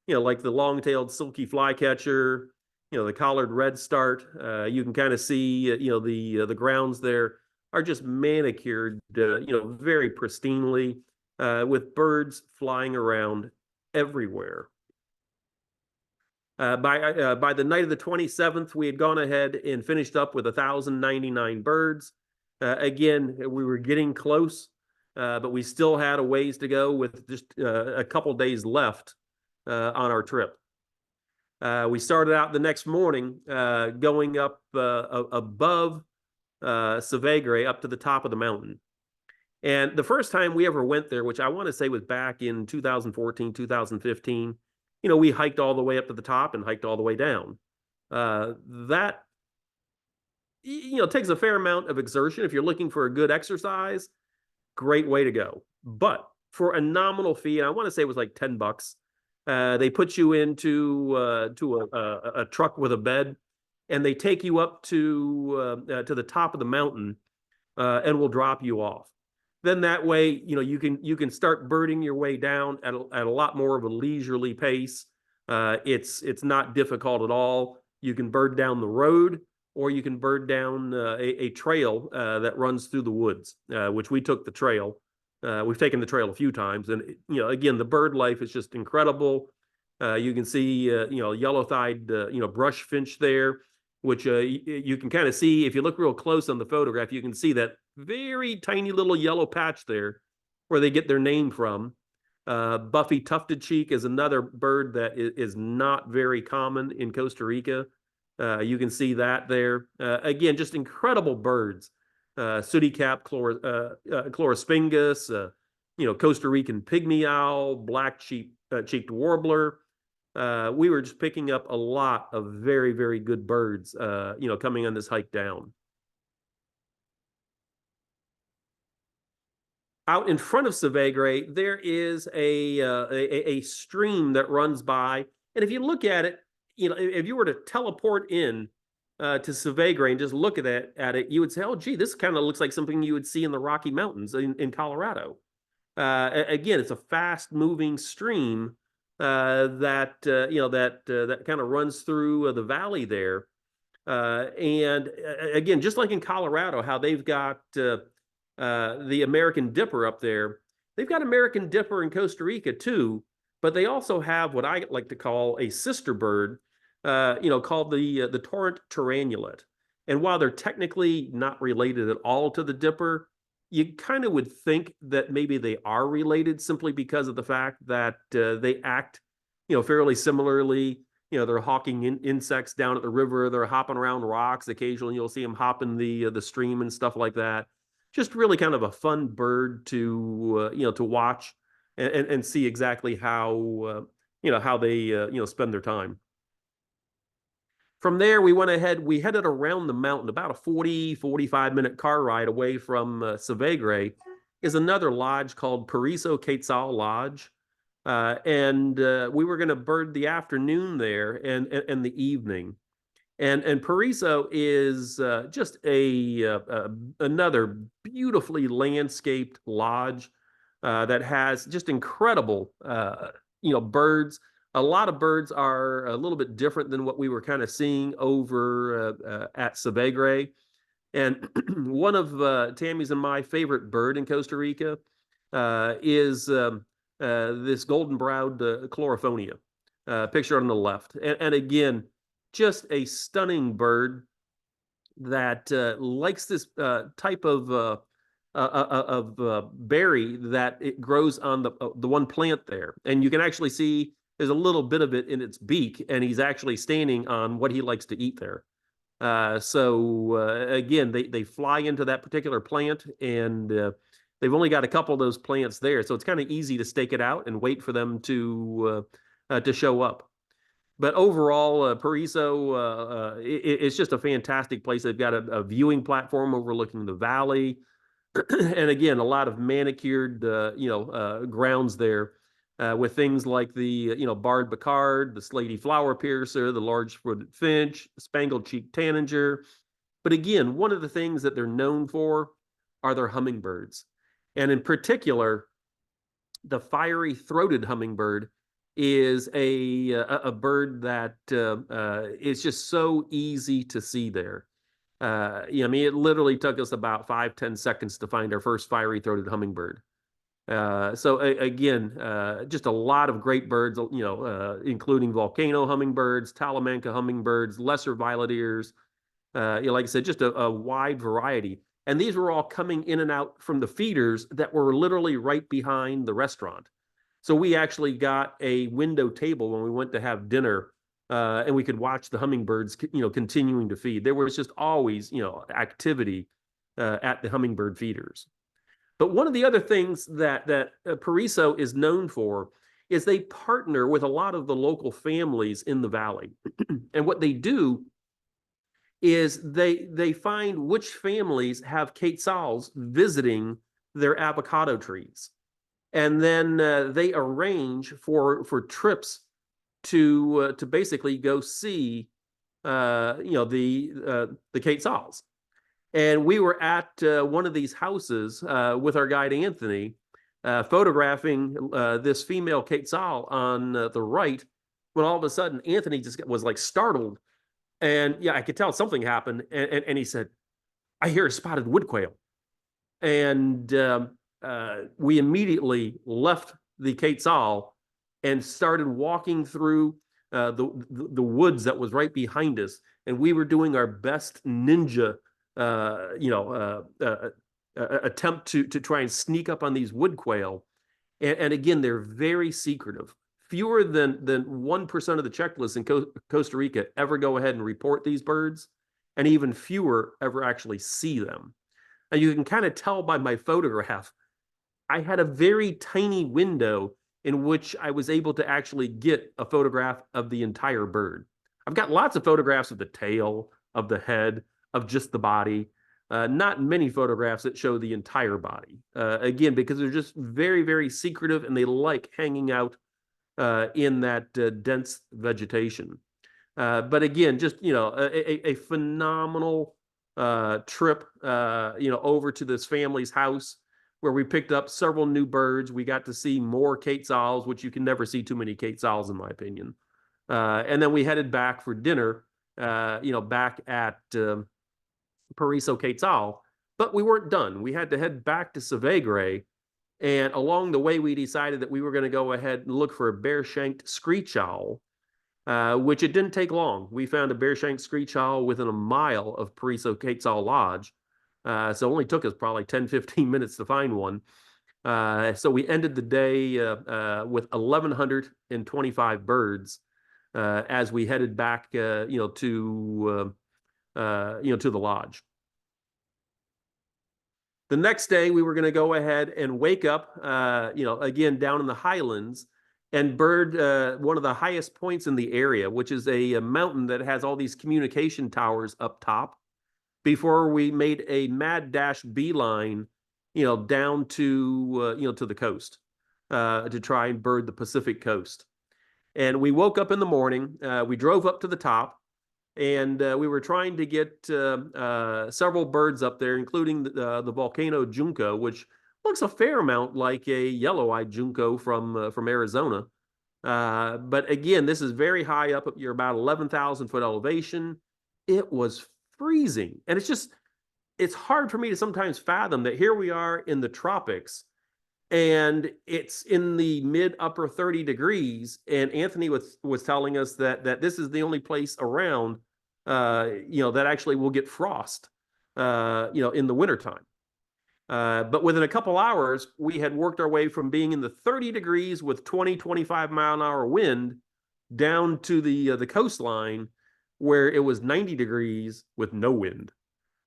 like the long-tailed silky flycatcher, the collared redstart. You can kind of see the grounds there are just manicured, very pristinely, with birds flying around everywhere. By the night of the 27th, we had gone ahead and finished up with 1,099 birds. Again, we were getting close, but we still had a ways to go with just a couple days left on our trip. We started out the next morning going up above Savegre up to the top of the mountain. And the first time we ever went there, which I want to say was back in 2014, 2015, we hiked all the way up to the top and hiked all the way down. That takes a fair amount of exertion. If you're looking for a good exercise, great way to go. But for a nominal fee, and I want to say it was like $10, they put you into a truck with a bed, and they take you up to the top of the mountain, and will drop you off. Then that way, you can start birding your way down at a lot more of a leisurely pace. It's not difficult at all. You can bird down the road, or you can bird down a trail that runs through the woods, which we took the trail. We've taken the trail a few times, and again, the bird life is just incredible. You can see yellow-thighed brush finch there, which you can kind of see if you look real close on the photograph. You can see that very tiny little yellow patch there where they get their name from. Buffy tufted cheek is another bird that is not very common in Costa Rica. You can see that there. Again, just incredible birds. Sooty cap chlorospingus, Costa Rican pygmy owl, black cheeked warbler. We were just picking up a lot of very, very good birds, coming on this hike down. Out in front of Savegre, there is a stream that runs by, and if you look at it, if you were to teleport in to Savegre and just look at it, you would say, "Oh, gee, this kind of looks like something you would see in the Rocky Mountains in Colorado." Again, it's a fast-moving stream that kind of runs through the valley there, and again, just like in Colorado, how they've got the American Dipper up there. They've got American Dipper in Costa Rica too, but they also have what I like to call a sister bird, called the torrent tyrannulet. And while they're technically not related at all to the Dipper, you kind of would think that maybe they are related simply because of the fact that they act, fairly similarly. They're hawking insects down at the river. They're hopping around rocks. Occasionally, you'll see them hop in the stream and stuff like that. Just really kind of a fun bird to watch and see exactly how they spend their time. From there, we went ahead. We headed around the mountain. About a 45-minute car ride away from Savegre is another lodge called Paraiso Quetzal Lodge, and we were going to bird the afternoon there and the evening. And Paraiso is just another beautifully landscaped lodge that has just incredible birds. A lot of birds are a little bit different than what we were kind of seeing over at Savegre. And one of Tammy's and my favorite bird in Costa Rica is this golden-browed Chloriphonia, pictured on the left. And again, just a stunning bird that likes this type of berry that it grows on the one plant there. And you can actually see there's a little bit of it in its beak, and he's actually standing on what he likes to eat there. Again, they fly into that particular plant, and they've only got a couple of those plants there. So it's kind of easy to stake it out and wait for them to to show up. But overall, Paraiso, it's just a fantastic place. They've got a viewing platform overlooking the valley. And again, a lot of manicured, grounds there with things like the, barred bacard, the slaty flower piercer, the large-footed finch, spangled-cheeked tanager. But again, one of the things that they're known for are their hummingbirds. And in particular, the fiery-throated hummingbird is a bird that is just so easy to see there. It literally took us about 5-10 seconds to find our first fiery-throated hummingbird. Again, just a lot of great birds, including volcano hummingbirds, Talamanca hummingbirds, lesser violet ears. Like I said, just a wide variety. And these were all coming in and out from the feeders that were literally right behind the restaurant. So we actually got a window table when we went to have dinner, and we could watch the hummingbirds, continuing to feed. There was just always, activity at the hummingbird feeders. But one of the other things that Paraiso is known for is they partner with a lot of the local families in the valley. And what they do is they find which families have quetzals visiting their avocado trees. And then they arrange for trips to basically go see the quetzals. And we were at one of these houses with our guide Anthony, photographing this female quetzal on the right, when all of a sudden Anthony just was like startled. And yeah, I could tell something happened. And he said, "I hear a spotted wood quail." And we immediately left the quetzal and started walking through the woods that was right behind us. And we were doing our best ninja attempt to try and sneak up on these wood quail. And again, they're very secretive. Fewer than 1% of the checklists in Costa Rica ever go ahead and report these birds, and even fewer ever actually see them. And you can kind of tell by my photograph, I had a very tiny window in which I was able to actually get a photograph of the entire bird. I've got lots of photographs of the tail, of the head, of just the body. Not many photographs that show the entire body. Again, because they're just very, very secretive, and they like hanging out in that dense vegetation. But again, just, a phenomenal trip, over to this family's house, where we picked up several new birds. We got to see more quetzals, which you can never see too many quetzals, in my opinion. And then we headed back for dinner, back at Paraiso Quetzal. But we weren't done. We had to head back to Savegre. And along the way, we decided that we were going to go ahead and look for a bare-shanked screech owl, which it didn't take long. We found a bare-shanked screech owl within a mile of Paraiso Quetzal Lodge. So it only took us probably 10-15 minutes to find one. So we ended the day with 1,125 birds as we headed back, to the lodge. The next day, we were going to go ahead and wake up, again, down in the highlands, and bird one of the highest points in the area, which is a mountain that has all these communication towers up top, before we made a mad dash beeline, down to, to the coast, to try and bird the Pacific coast. And we woke up in the morning, we drove up to the top, and we were trying to get several birds up there, including the volcano junco, which looks a fair amount like a yellow-eyed junco from Arizona. But again, this is very high up. You're about 11,000 foot elevation. It was freezing. And it's hard for me to sometimes fathom that here we are in the tropics, and it's in the mid upper 30 degrees. And Anthony was telling us that this is the only place around, that actually will get frost, in the wintertime. But within a couple hours, we had worked our way from being in the 30 degrees with 20-25 mile an hour wind down to the coastline, where it was 90 degrees with no wind.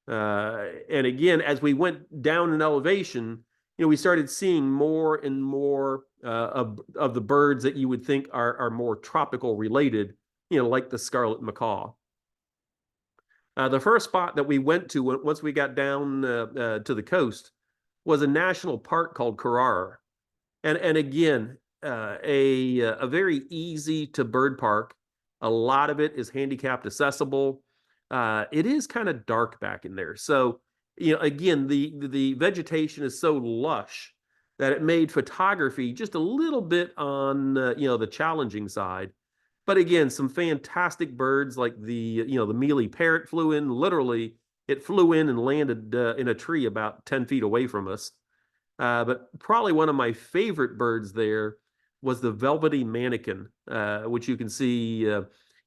And again, as we went down in elevation, we started seeing more and more of the birds that you would think are more tropical related, like the scarlet macaw. The first spot that we went to once we got down to the coast was a national park called Carrara. And again, a very easy to bird park. A lot of it is handicapped accessible. It is kind of dark back in there. So, again, the vegetation is so lush that it made photography just a little bit on, the challenging side. But again, some fantastic birds like the mealy parrot flew in. Literally, it flew in and landed in a tree about 10 feet away from us. But probably one of my favorite birds there was the velvety manakin, which you can see,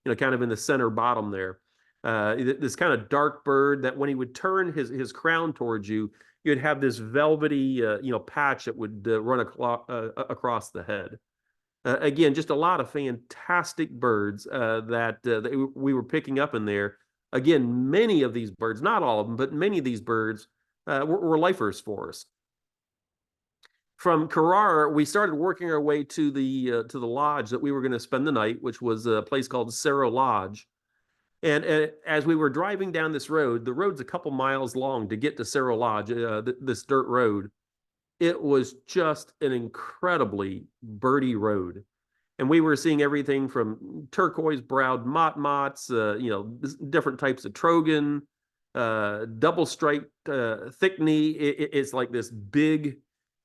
kind of in the center bottom there. This kind of dark bird that when he would turn his crown towards you, you'd have this velvety, patch that would run across the head. Again, just a lot of fantastic birds that we were picking up in there. Again, many of these birds, not all of them, but many of these birds were lifers for us. From Carrara, we started working our way to the lodge that we were going to spend the night, which was a place called Cerro Lodge. And as we were driving down this road, the road's a couple miles long to get to Cerro Lodge, this dirt road. It was just an incredibly birdy road. And we were seeing everything from turquoise-browed motmots, different types of trogon, double-striped thickney. It's like this big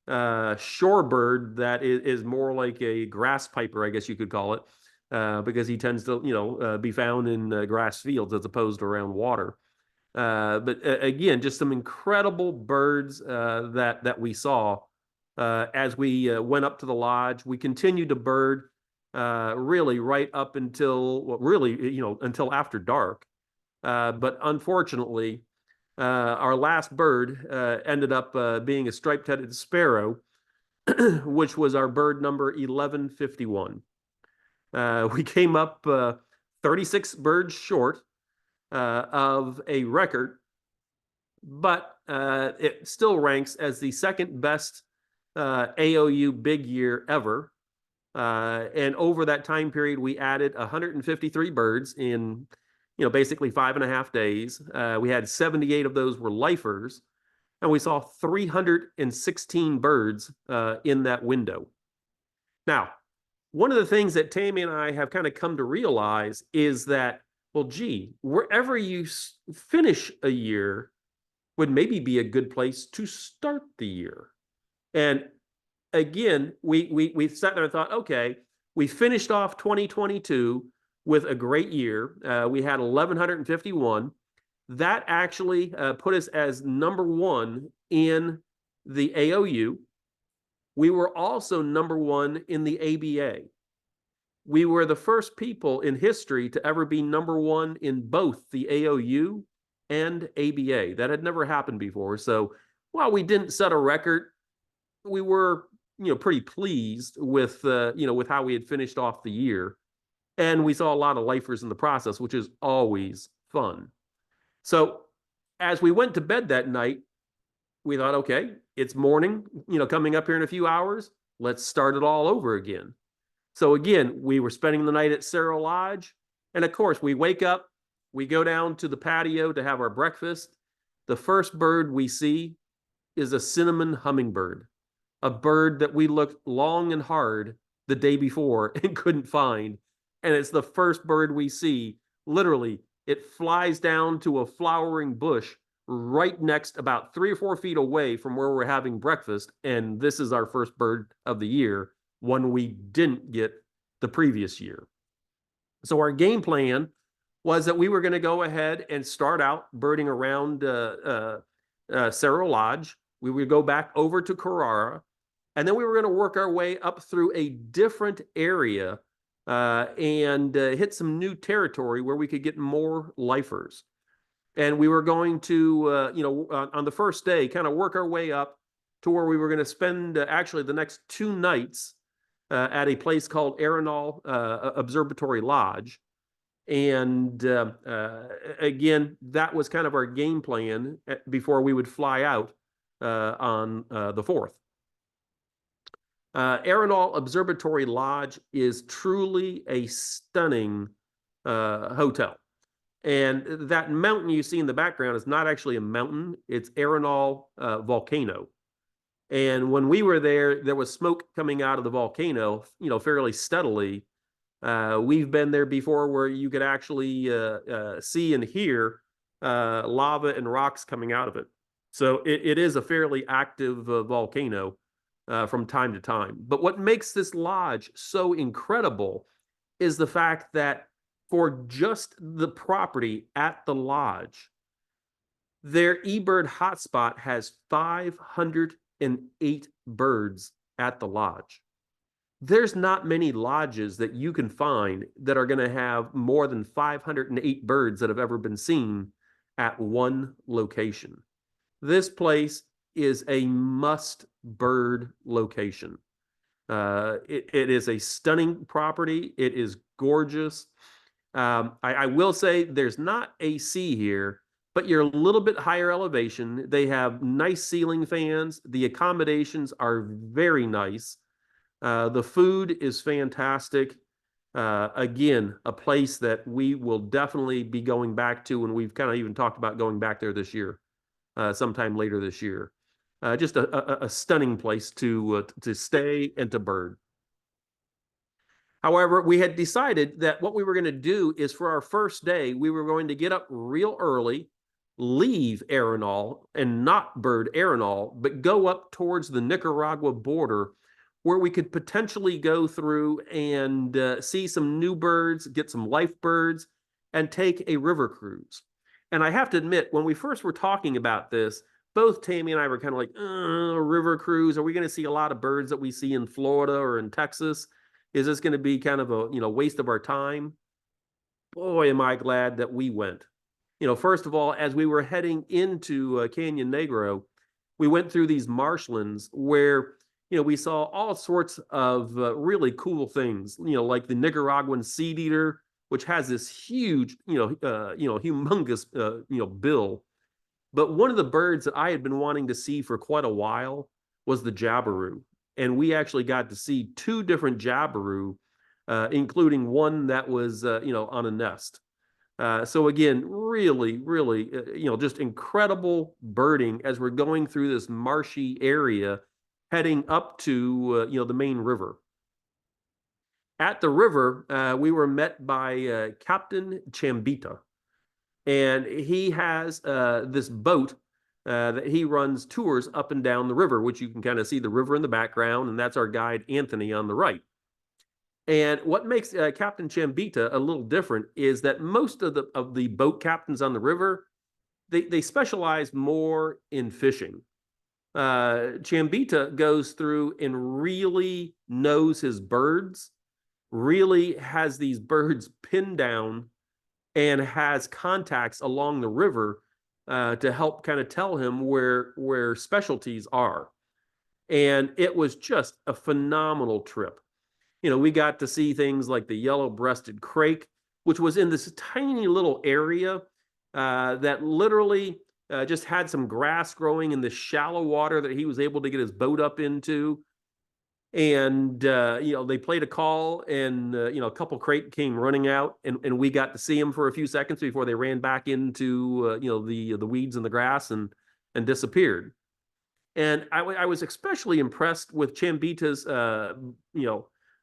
shorebird that is more like a grass piper, I guess you could call it, because he tends to, be found in grass fields as opposed to around water. But again, just some incredible birds that we saw as we went up to the lodge. We continued to bird really right up until, until after dark. But unfortunately, our last bird ended up being a striped-headed sparrow, which was our bird number 1151. We came up 36 birds short of a record, but it still ranks as the second best AOU big year ever. And over that time period, we added 153 birds in, basically 5.5 days. We had 78 of those were lifers, and we saw 316 birds in that window. Now, one of the things that Tammy and I have kind of come to realize is that, well, gee, wherever you finish a year would maybe be a good place to start the year. And again, we sat there and thought, okay, we finished off 2022 with a great year. We had 1,151. That actually put us as number one in the AOU. We were also number one in the ABA. We were the first people in history to ever be number one in both the AOU and ABA. That had never happened before. So while we didn't set a record, we were, pretty pleased with, with how we had finished off the year. And we saw a lot of lifers in the process, which is always fun. So as we went to bed that night, we thought, okay, it's morning, coming up here in a few hours. Let's start it all over again. So again, we were spending the night at Cerro Lodge. And of course, we wake up, we go down to the patio to have our breakfast. The first bird we see is a cinnamon hummingbird, a bird that we looked long and hard the day before and couldn't find. And it's the first bird we see. Literally, it flies down to a flowering bush right next, about 3 or 4 feet away from where we're having breakfast. And this is our first bird of the year, one we didn't get the previous year. So our game plan was that we were going to go ahead and start out birding around Cerro Lodge. We would go back over to Carrara, and then we were going to work our way up through a different area and hit some new territory where we could get more lifers. And we were going to, on the first day, kind of work our way up to where we were going to spend actually the next 2 nights at a place called Arenal Observatory Lodge. And again, that was kind of our game plan before we would fly out on the 4th. Arenal Observatory Lodge is truly a stunning hotel. And that mountain you see in the background is not actually a mountain, it's Arenal volcano. And when we were there, there was smoke coming out of the volcano, fairly steadily. We've been there before where you could actually see and hear lava and rocks coming out of it. So it is a fairly active volcano from time to time. But what makes this lodge so incredible is the fact that for just the property at the lodge, their eBird hotspot has 508 birds at the lodge. There's not many lodges that you can find that are going to have more than 508 birds that have ever been seen at one location. This place is a must bird location. It is a stunning property. It is gorgeous. I will say there's not AC here, but you're a little bit higher elevation. They have nice ceiling fans. The accommodations are very nice. The food is fantastic. Again, a place that we will definitely be going back to, and we've kind of even talked about going back there this year, sometime later this year. Just a stunning place to stay and to bird. However, we had decided that what we were going to do is for our first day, we were going to get up real early, leave Arenal and not bird Arenal, but go up towards the Nicaragua border where we could potentially go through and see some new birds, get some life birds, and take a river cruise. And I have to admit, when we first were talking about this, both Tammy and I were kind of like, river cruise, are we going to see a lot of birds that we see in Florida or in Texas? Is this going to be kind of a waste of our time? Boy, am I glad that we went. First of all, as we were heading into Canyon Negro, we went through these marshlands where we saw all sorts of really cool things. Like the Nicaraguan seed eater, which has this huge, humongous, bill. But one of the birds that I had been wanting to see for quite a while was the jabiru. And we actually got to see 2 different jabiru, including one that was, on a nest. So again, really, really, just incredible birding as we're going through this marshy area, heading up to, the main river. At the river, we were met by Captain Chambita. And he has this boat that he runs tours up and down the river, which you can kind of see the river in the background, and that's our guide Anthony on the right. And what makes Captain Chambita a little different is that most of the boat captains on the river, they specialize more in fishing. Chambita goes through and really knows his birds, really has these birds pinned down, and has contacts along the river to help kind of tell him where specialties are. And it was just a phenomenal trip. We got to see things like the yellow-breasted crake, which was in this tiny little area that literally just had some grass growing in the shallow water that he was able to get his boat up into. And, they played a call and, a couple crate came running out and we got to see them for a few seconds before they ran back into, the weeds and the grass and disappeared. And I was especially impressed with Chambita's,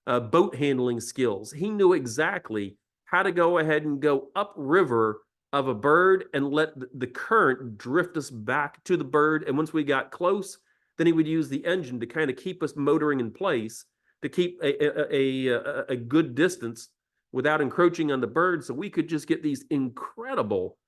boat handling skills. He knew exactly how to go ahead and go upriver of a bird and let the current drift us back to the bird. And once we got close, then he would use the engine to kind of keep us motoring in place to keep a good distance without encroaching on the bird. So we could just get these incredible,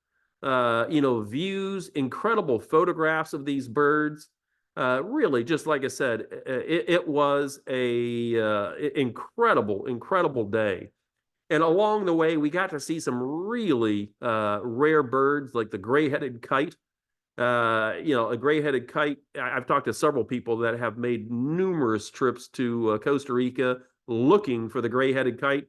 views, incredible photographs of these birds. Really, just like I said, it was a incredible day. And along the way, we got to see some really rare birds like the gray-headed kite. A gray-headed kite. I've talked to several people that have made numerous trips to Costa Rica looking for the gray-headed kite.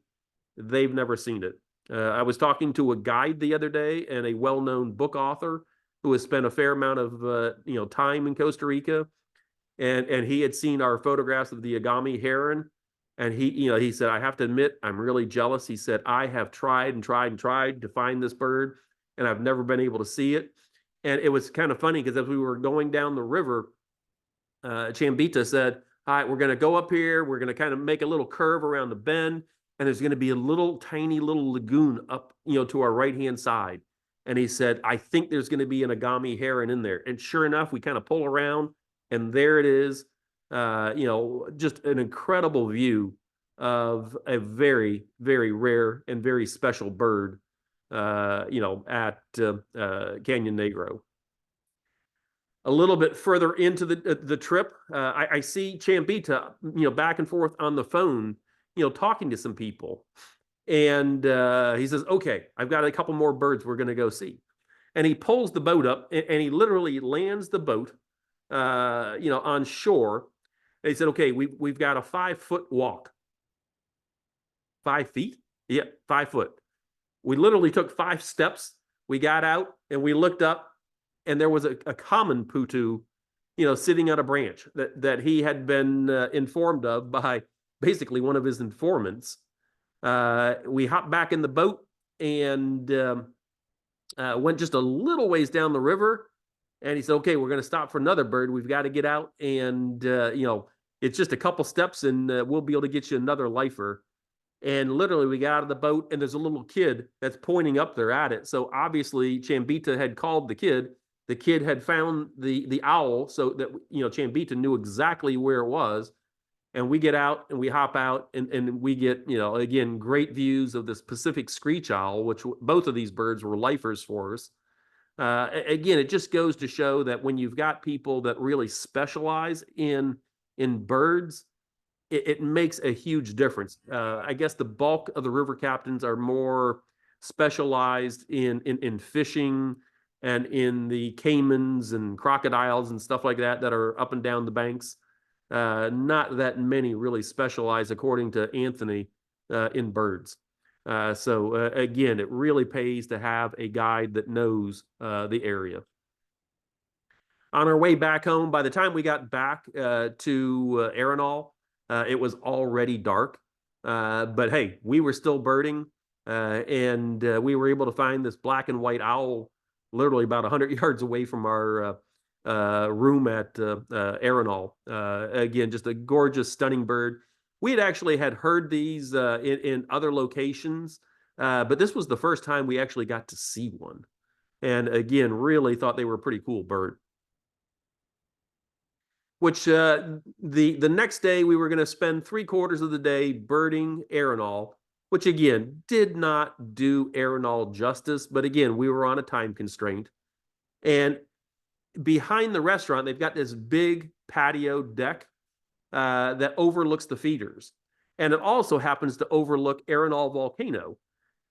They've never seen it. I was talking to a guide the other day and a well-known book author who has spent a fair amount of time in Costa Rica, and he had seen our photographs of the Agami heron, and he said, I have to admit, I'm really jealous. He said, I have tried and tried and tried to find this bird, and I've never been able to see it. And it was kind of funny because as we were going down the river, Chambita said, all right, we're going to go up here. We're going to kind of make a little curve around the bend, and there's going to be a little tiny little lagoon up, to our right-hand side. And he said, I think there's going to be an Agami heron in there. And sure enough, we kind of pull around, and there it is. Just an incredible view of a very, very rare and very special bird, at Canyon Negro. A little bit further into the trip, I see Chambita, back and forth on the phone, talking to some people. And he says, okay, I've got a couple more birds we're going to go see. And he pulls the boat up, and he literally lands the boat, on shore. And he said, okay, we've got a 5-foot walk. 5 feet? Yeah, 5 foot. We literally took 5 steps. We got out and we looked up, and there was a common putu, sitting on a branch that he had been informed of by basically one of his informants. We hopped back in the boat and went just a little ways down the river. And he said, okay, we're going to stop for another bird. We've got to get out. And, it's just a couple steps and we'll be able to get you another lifer. And literally we got out of the boat, and there's a little kid that's pointing up there at it. So obviously Chambita had called the kid. The kid had found the owl, so that, Chambita knew exactly where it was. And we get out and we hop out and we get, again, great views of this Pacific screech owl, which both of these birds were lifers for us. Again, it just goes to show that when you've got people that really specialize in birds, it makes a huge difference. I guess the bulk of the river captains are more specialized in fishing and in the caimans and crocodiles and stuff like that are up and down the banks. Not that many really specialize, according to Anthony, in birds. So again, it really pays to have a guide that knows the area. On our way back home, by the time we got back to Arenal, it was already dark. But hey, we were still birding, and we were able to find this black and white owl literally about 100 yards away from our room at Arenal. Again, just a gorgeous, stunning bird. We had actually heard these in other locations, but this was the first time we actually got to see one. And again, really thought they were a pretty cool bird. Which the next day we were going to spend 3/4 of the day birding Arenal, which again did not do Arenal justice. But again, we were on a time constraint. And behind the restaurant, they've got this big patio deck that overlooks the feeders. And it also happens to overlook Arenal volcano.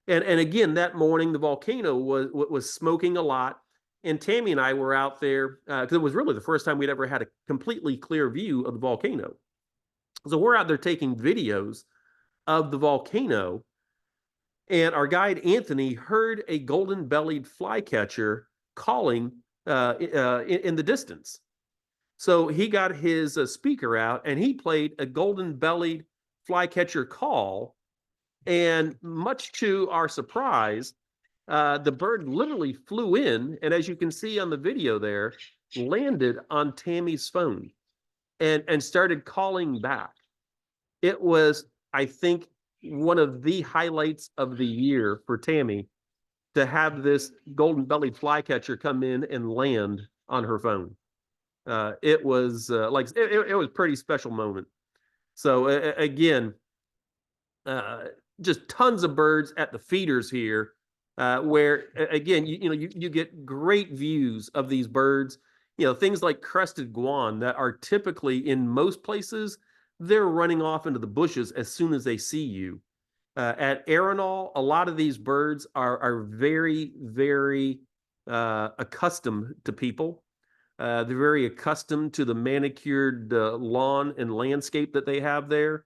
And again, that morning, the volcano was smoking a lot. And Tammy and I were out there because it was really the first time we'd ever had a completely clear view of the volcano. So we're out there taking videos of the volcano. And our guide, Anthony, heard a golden-bellied flycatcher calling in the distance. So he got his speaker out and he played a golden-bellied flycatcher call. And much to our surprise, the bird literally flew in, and as you can see on the video there, landed on Tammy's phone and started calling back. It was, I think, one of the highlights of the year for Tammy to have this golden-bellied flycatcher come in and land on her phone. It was it was a pretty special moment. So again, just tons of birds at the feeders here. Where again, you get great views of these birds. Things like crested guan that are typically in most places, they're running off into the bushes as soon as they see you. At Arenal, a lot of these birds are very, very accustomed to people. They're very accustomed to the manicured lawn and landscape that they have there.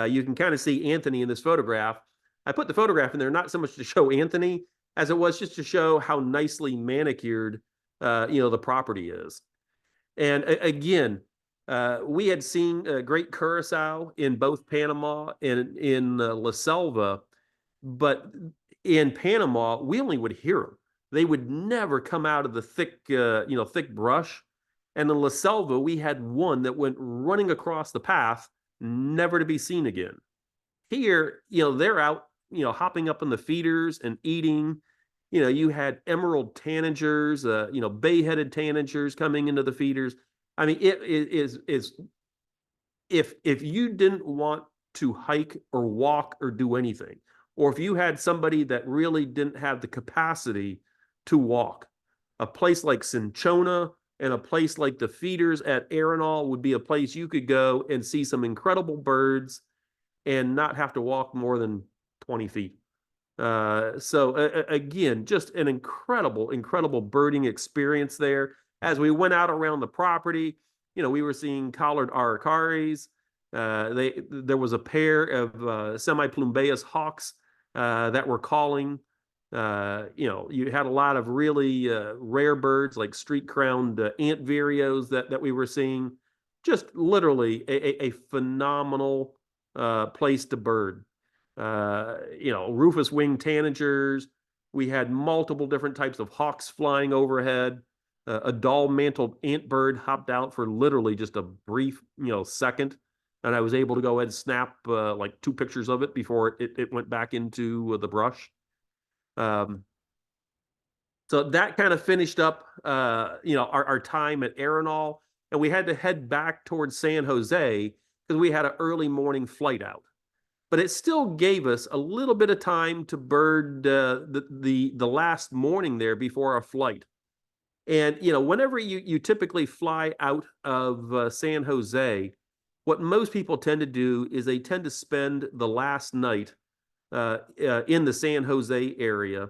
You can kind of see Anthony in this photograph. I put the photograph in there not so much to show Anthony as it was just to show how nicely manicured the property is. And again, we had seen great curassow in both Panama and in La Selva, but in Panama, we only would hear them. They would never come out of the thick, thick brush. And in La Selva, we had one that went running across the path, never to be seen again. Here, they're out, hopping up in the feeders and eating. You had emerald tanagers, bay-headed tanagers coming into the feeders. I mean, it is if you didn't want to hike or walk or do anything, or if you had somebody that really didn't have the capacity to walk, a place like Cinchona and a place like the feeders at Arenal would be a place you could go and see some incredible birds and not have to walk more than 20 feet. So again, just an incredible birding experience there. As we went out around the property, we were seeing collared aracaris. There was a pair of semi-plumbeous hawks that were calling. You had a lot of really rare birds like street-crowned ant vireos that we were seeing. Just literally a phenomenal place to bird. Rufous winged tanagers. We had multiple different types of hawks flying overhead. A dull-mantled antbird hopped out for literally just a brief, second, and I was able to go ahead and snap like 2 pictures of it before it went back into the brush. So that kind of finished up, our time at Arenal, and we had to head back towards San Jose because we had an early morning flight out. But it still gave us a little bit of time to bird the last morning there before our flight. And, whenever you typically fly out of San Jose, what most people tend to do is they tend to spend the last night in the San Jose area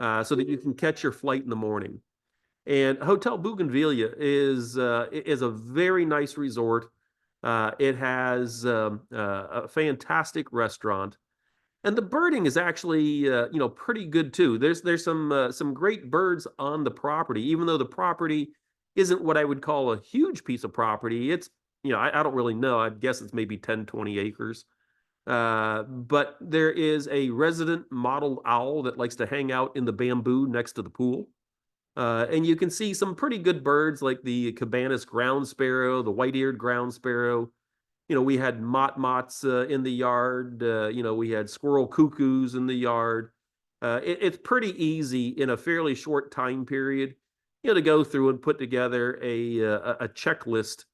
so that you can catch your flight in the morning. And Hotel Bougainvillea is a very nice resort. It has a fantastic restaurant, and the birding is actually pretty good too. There's some great birds on the property, even though the property isn't what I would call a huge piece of property. It's I don't really know. I guess it's maybe 10-20 acres. But there is a resident mottled owl that likes to hang out in the bamboo next to the pool. And you can see some pretty good birds like the Cabanis ground sparrow, the white-eared ground sparrow. We had motmots in the yard. We had squirrel cuckoos in the yard. It's pretty easy in a fairly short time period, to go through and put together a checklist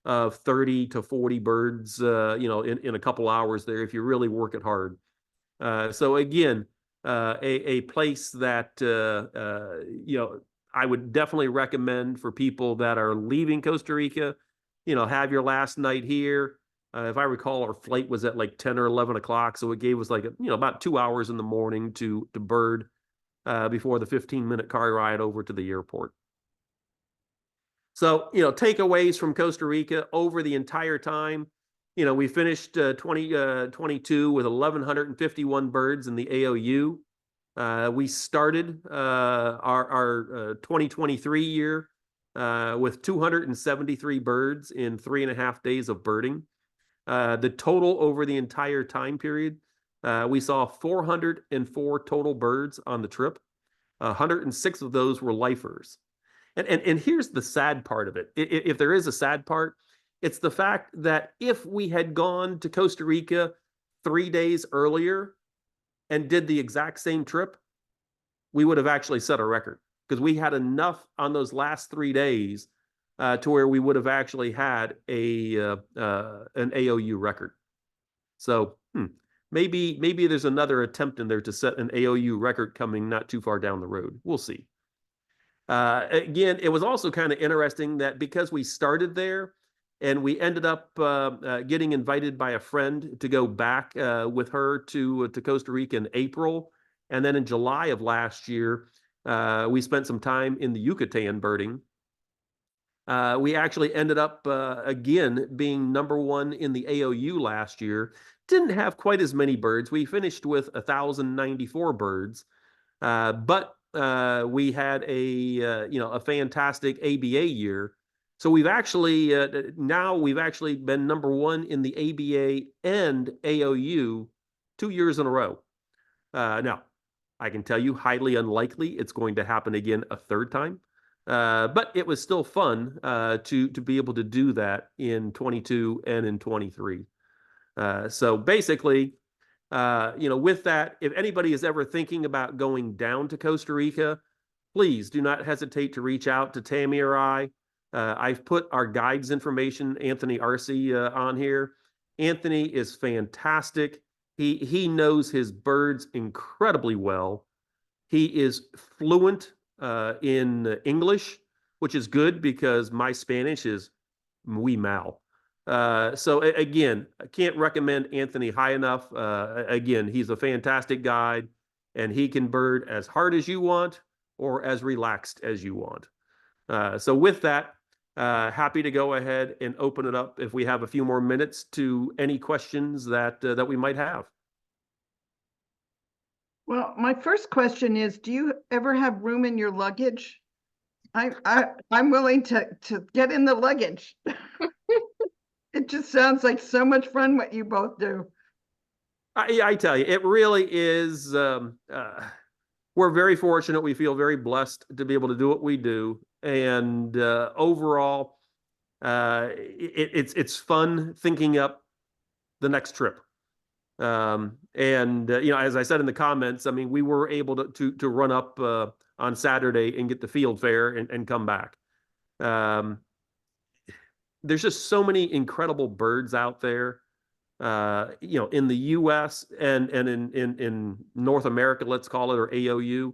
of 30 to 40 birds, in a couple hours there if you really work it hard. So again, a place that I would definitely recommend for people that are leaving Costa Rica. Have your last night here. If I recall, our flight was at like 10 or 11 o'clock, so it gave us like about 2 hours in the morning to bird before the 15-minute car ride over to the airport. So takeaways from Costa Rica over the entire time. We finished 2022 with 1,151 birds in the AOU. We started our 2023 year with 273 birds in 3.5 days of birding. The total over the entire time period, we saw 404 total birds on the trip. 106 of those were lifers. And here's the sad part of it. If there is a sad part, it's the fact that if we had gone to Costa Rica 3 days earlier and did the exact same trip, we would have actually set a record because we had enough on those last 3 days to where we would have actually had an AOU record. So maybe there's another attempt in there to set an AOU record coming not too far down the road. We'll see. Again, it was also kind of interesting that because we started there and we ended up getting invited by a friend to go back with her to Costa Rica in April. And then in July of last year, we spent some time in the Yucatan birding. We actually ended up, again, being #1 in the AOU last year. Didn't have quite as many birds. We finished with 1,094 birds. But we had a fantastic ABA year. So we've actually now we've actually been #1 in the ABA and AOU 2 years in a row. Now, I can tell you, highly unlikely it's going to happen again a third time. But it was still fun to be able to do that in 22 and in 23. So basically, with that, if anybody is ever thinking about going down to Costa Rica, please do not hesitate to reach out to Tammy or I. I've put our guide's information, Anthony Arce, on here. Anthony is fantastic. He knows his birds incredibly well. He is fluent in English, which is good because my Spanish is muy mal. So again, I can't recommend Anthony high enough. Again, he's a fantastic guide, and he can bird as hard as you want or as relaxed as you want. So with that, happy to go ahead and open it up if we have a few more minutes to any questions that we might have. Well, my first question is, do you ever have room in your luggage? I'm willing to get in the luggage. It just sounds like so much fun what you both do. I tell you, it really is. We're very fortunate. We feel very blessed to be able to do what we do, and overall, it's fun thinking up the next trip. As I said in the comments, I mean, we were able to run up on Saturday and get the field fair and come back. There's just so many incredible birds out there, in the U.S. and in North America, let's call it, or AOU,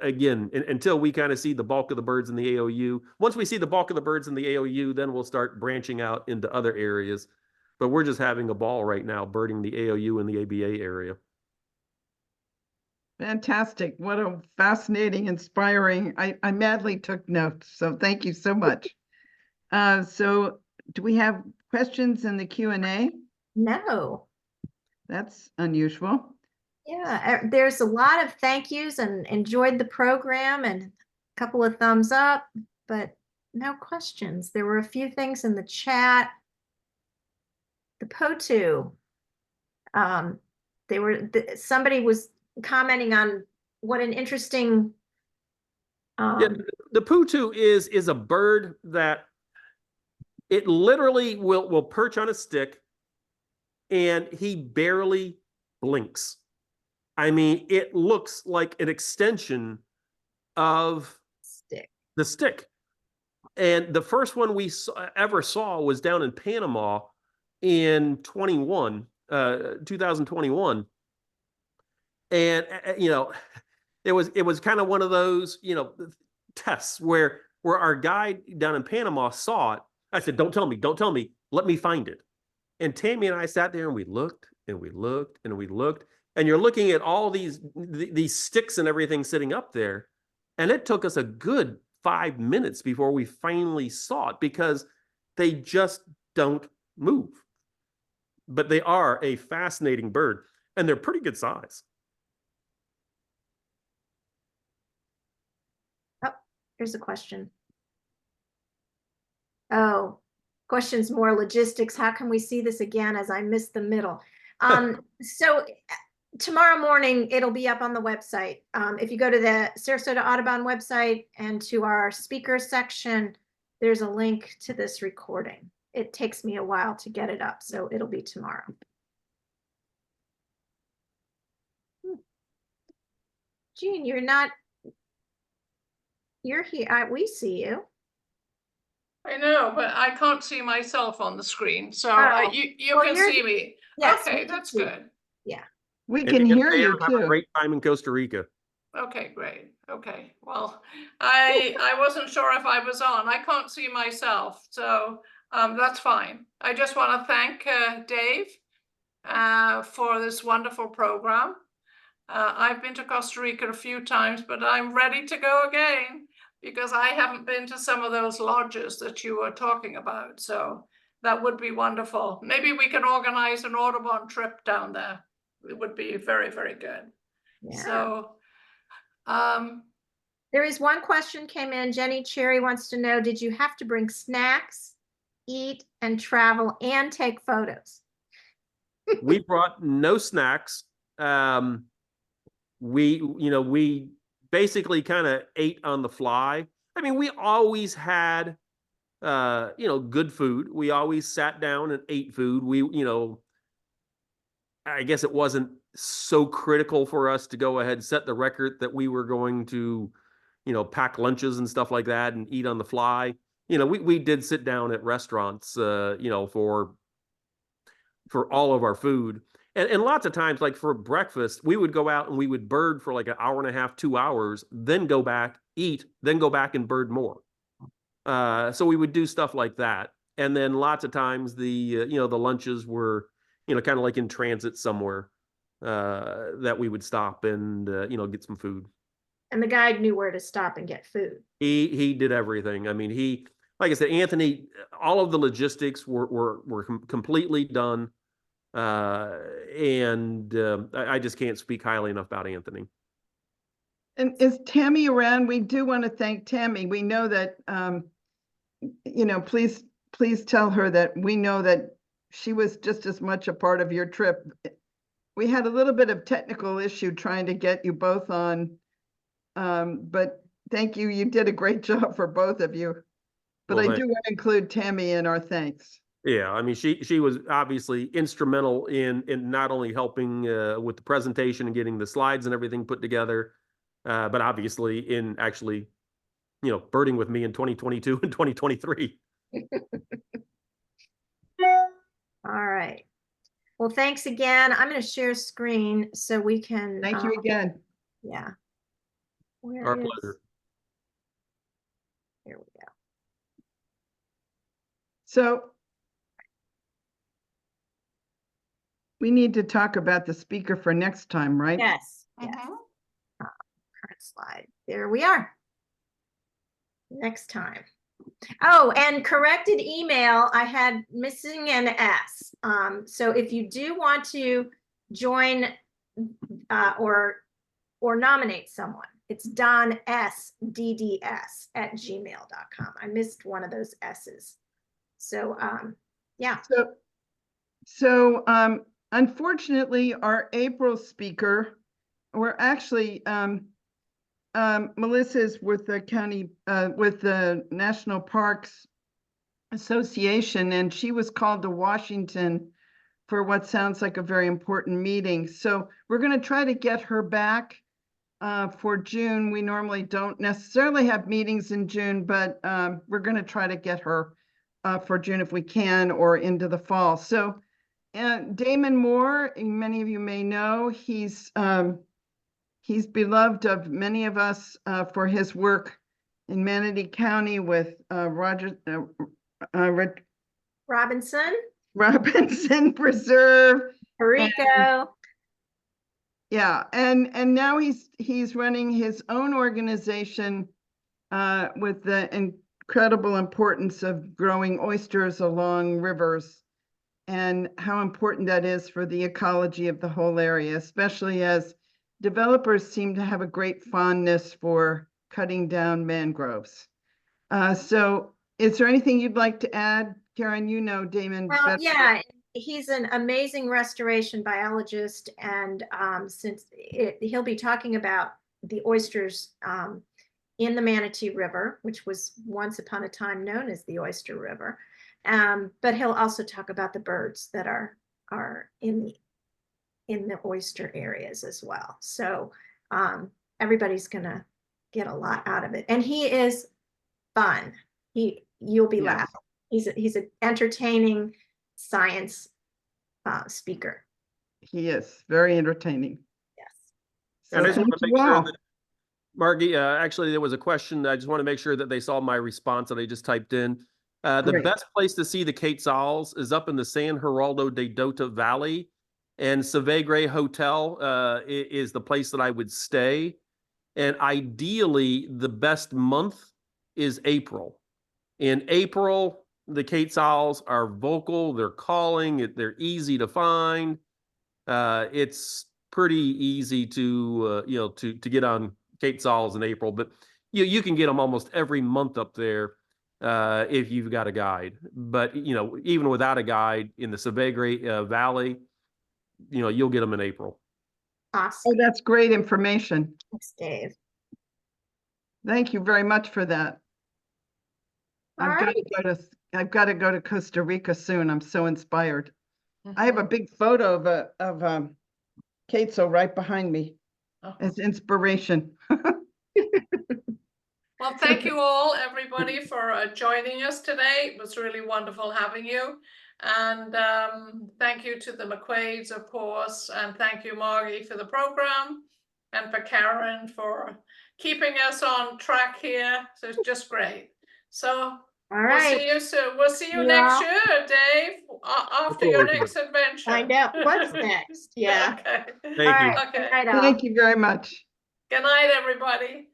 again, until we kind of see the bulk of the birds in the AOU. Once we see the bulk of the birds in the AOU, then we'll start branching out into other areas. But we're just having a ball right now, birding the AOU and the ABA area. Fantastic. What a fascinating, inspiring. I madly took notes, so thank you so much. So do we have questions in the Q&A? No. That's unusual. Yeah, there's a lot of thank yous and enjoyed the program and a couple of thumbs up, but no questions. There were a few things in the chat. The POTU, somebody was commenting on what an interesting. The Putu is a bird that it literally will perch on a stick, and he barely blinks. I mean, it looks like an extension of the stick. And the first one we ever saw was down in Panama in 2021. And, it was kind of one of those, tests where our guide down in Panama saw it. I said, don't tell me, let me find it. And Tammy and I sat there and we looked and we looked and we looked. And you're looking at all these sticks and everything sitting up there. And it took us a good 5 minutes before we finally saw it because they just don't move. But they are a fascinating bird, and they're pretty good size. Oh, here's a question. Oh, question's more logistics. How can we see this again as I missed the middle? So tomorrow morning, it'll be up on the website. If you go to the Sarasota Audubon website and to our speaker section, there's a link to this recording. It takes me a while to get it up, so it'll be tomorrow. Jean, you're here. We see you. I know, but I can't see myself on the screen, so Oh. you Well, can see me. Yes, Okay, we can that's see you. good. Yeah. We And can you're hear there, you have a too. great time in Costa Rica. Okay, great. Okay, well, I wasn't sure if I was on. I can't see myself, so that's fine. I just want to thank Dave for this wonderful program. I've been to Costa Rica a few times, but I'm ready to go again because I haven't been to some of those lodges that you were talking about. So that would be wonderful. Maybe we can organize an Audubon trip down there. It would be very, very good. Yeah. So, There is one question came in. Jenny Cherry wants to know, did you have to bring snacks, eat and travel and take photos? We brought no snacks. We basically kind of ate on the fly. I mean, we always had, good food. We always sat down and ate food. I guess it wasn't so critical for us to go ahead and set the record that we were going to, pack lunches and stuff like that and eat on the fly. We did sit down at restaurants, for all of our food. And lots of times, like for breakfast, we would go out and we would bird for like an hour and a half, 2 hours, then go back, eat, then go back and bird more. So we would do stuff like that. And then lots of times the lunches were, kind of like in transit somewhere, that we would stop and, get some food. And the guide knew where to stop and get food. He did everything. I mean, like I said, Anthony, all of the logistics were completely done. I just can't speak highly enough about Anthony. And is Tammy around? We do want to thank Tammy. We know that, please tell her that we know that she was just as much a part of your trip. We had a little bit of technical issue trying to get you both on. But thank you. You did a great job for both of you. But Well, I do want to include Tammy in our thanks. yeah, I mean, she was obviously instrumental in not only helping with the presentation and getting the slides and everything put together, but obviously in actually, birding with me in 2022 and 2023. All right. Well, thanks again. I'm going to share screen so we can. Thank you again. Yeah. Where Our is- pleasure. Here we go. So we need to talk about the speaker for next time, right? Yes. Yes. Current slide. There we are. Next time. Oh, and corrected email, I had missing an S. So if you do want to join or nominate someone, it's donsdds@gmail.com. I missed one of those S's. So yeah. So unfortunately, our April speaker, we're actually Melissa's with the county, with the National Parks Association, and she was called to Washington for what sounds like a very important meeting. So we're going to try to get her back for June. We normally don't necessarily have meetings in June, but we're going to try to get her for June if we can, or into the fall. So Damon Moore, many of you may know, he's beloved of many of us for his work in Manatee County with Robinson, Preserve. Perico. Yeah, and now he's running his own organization with the incredible importance of growing oysters along rivers and how important that is for the ecology of the whole area, especially as developers seem to have a great fondness for cutting down mangroves. So is there anything you'd like to add, Karen? You know Damon Well, better. yeah, he's an amazing restoration biologist, and he'll be talking about the oysters in the Manatee River, which was once upon a time known as the Oyster River. But he'll also talk about the birds that are in the oyster areas as well. So everybody's gonna get a lot out of it, and he is fun. You'll be Yes. laughing. He's an entertaining science speaker. He is very entertaining. Yes. And I just thank want to you make sure all. that, Margie, actually, there was a question. I just want to make sure that they saw my response that I just typed in. The Great. best place to see the Quetzals is up in the San Geraldo de Dota Valley, and Savegre Hotel is the place that I would stay. And ideally, the best month is April. In April, the Quetzals are vocal, they're calling, they're easy to find. It's pretty easy to to get on Cape Saul's in April, but you can get them almost every month up there if you've got a guide. But even without a guide in the Savegre Valley, you'll get them in April. Awesome. Oh, that's great information. Thanks, Dave. Thank you very much for that. All I've got right. to go to I've got to go to Costa Rica soon. I'm so inspired. I have a big photo of Quetzal right behind me as inspiration. Well, thank you all, everybody, for joining us today. It was really wonderful having you. And thank you to the McQuades, of course. And thank you, Margie, for the program. And for Karen for keeping us on track here. So it's just great. So All we'll right. see you soon. We'll see you Yeah. next year, Dave, after your forward to it. next adventure. Find out what's next. Yeah. Okay. Thank All you. right. Okay. Good night, all. Thank you very much. Good night, everybody.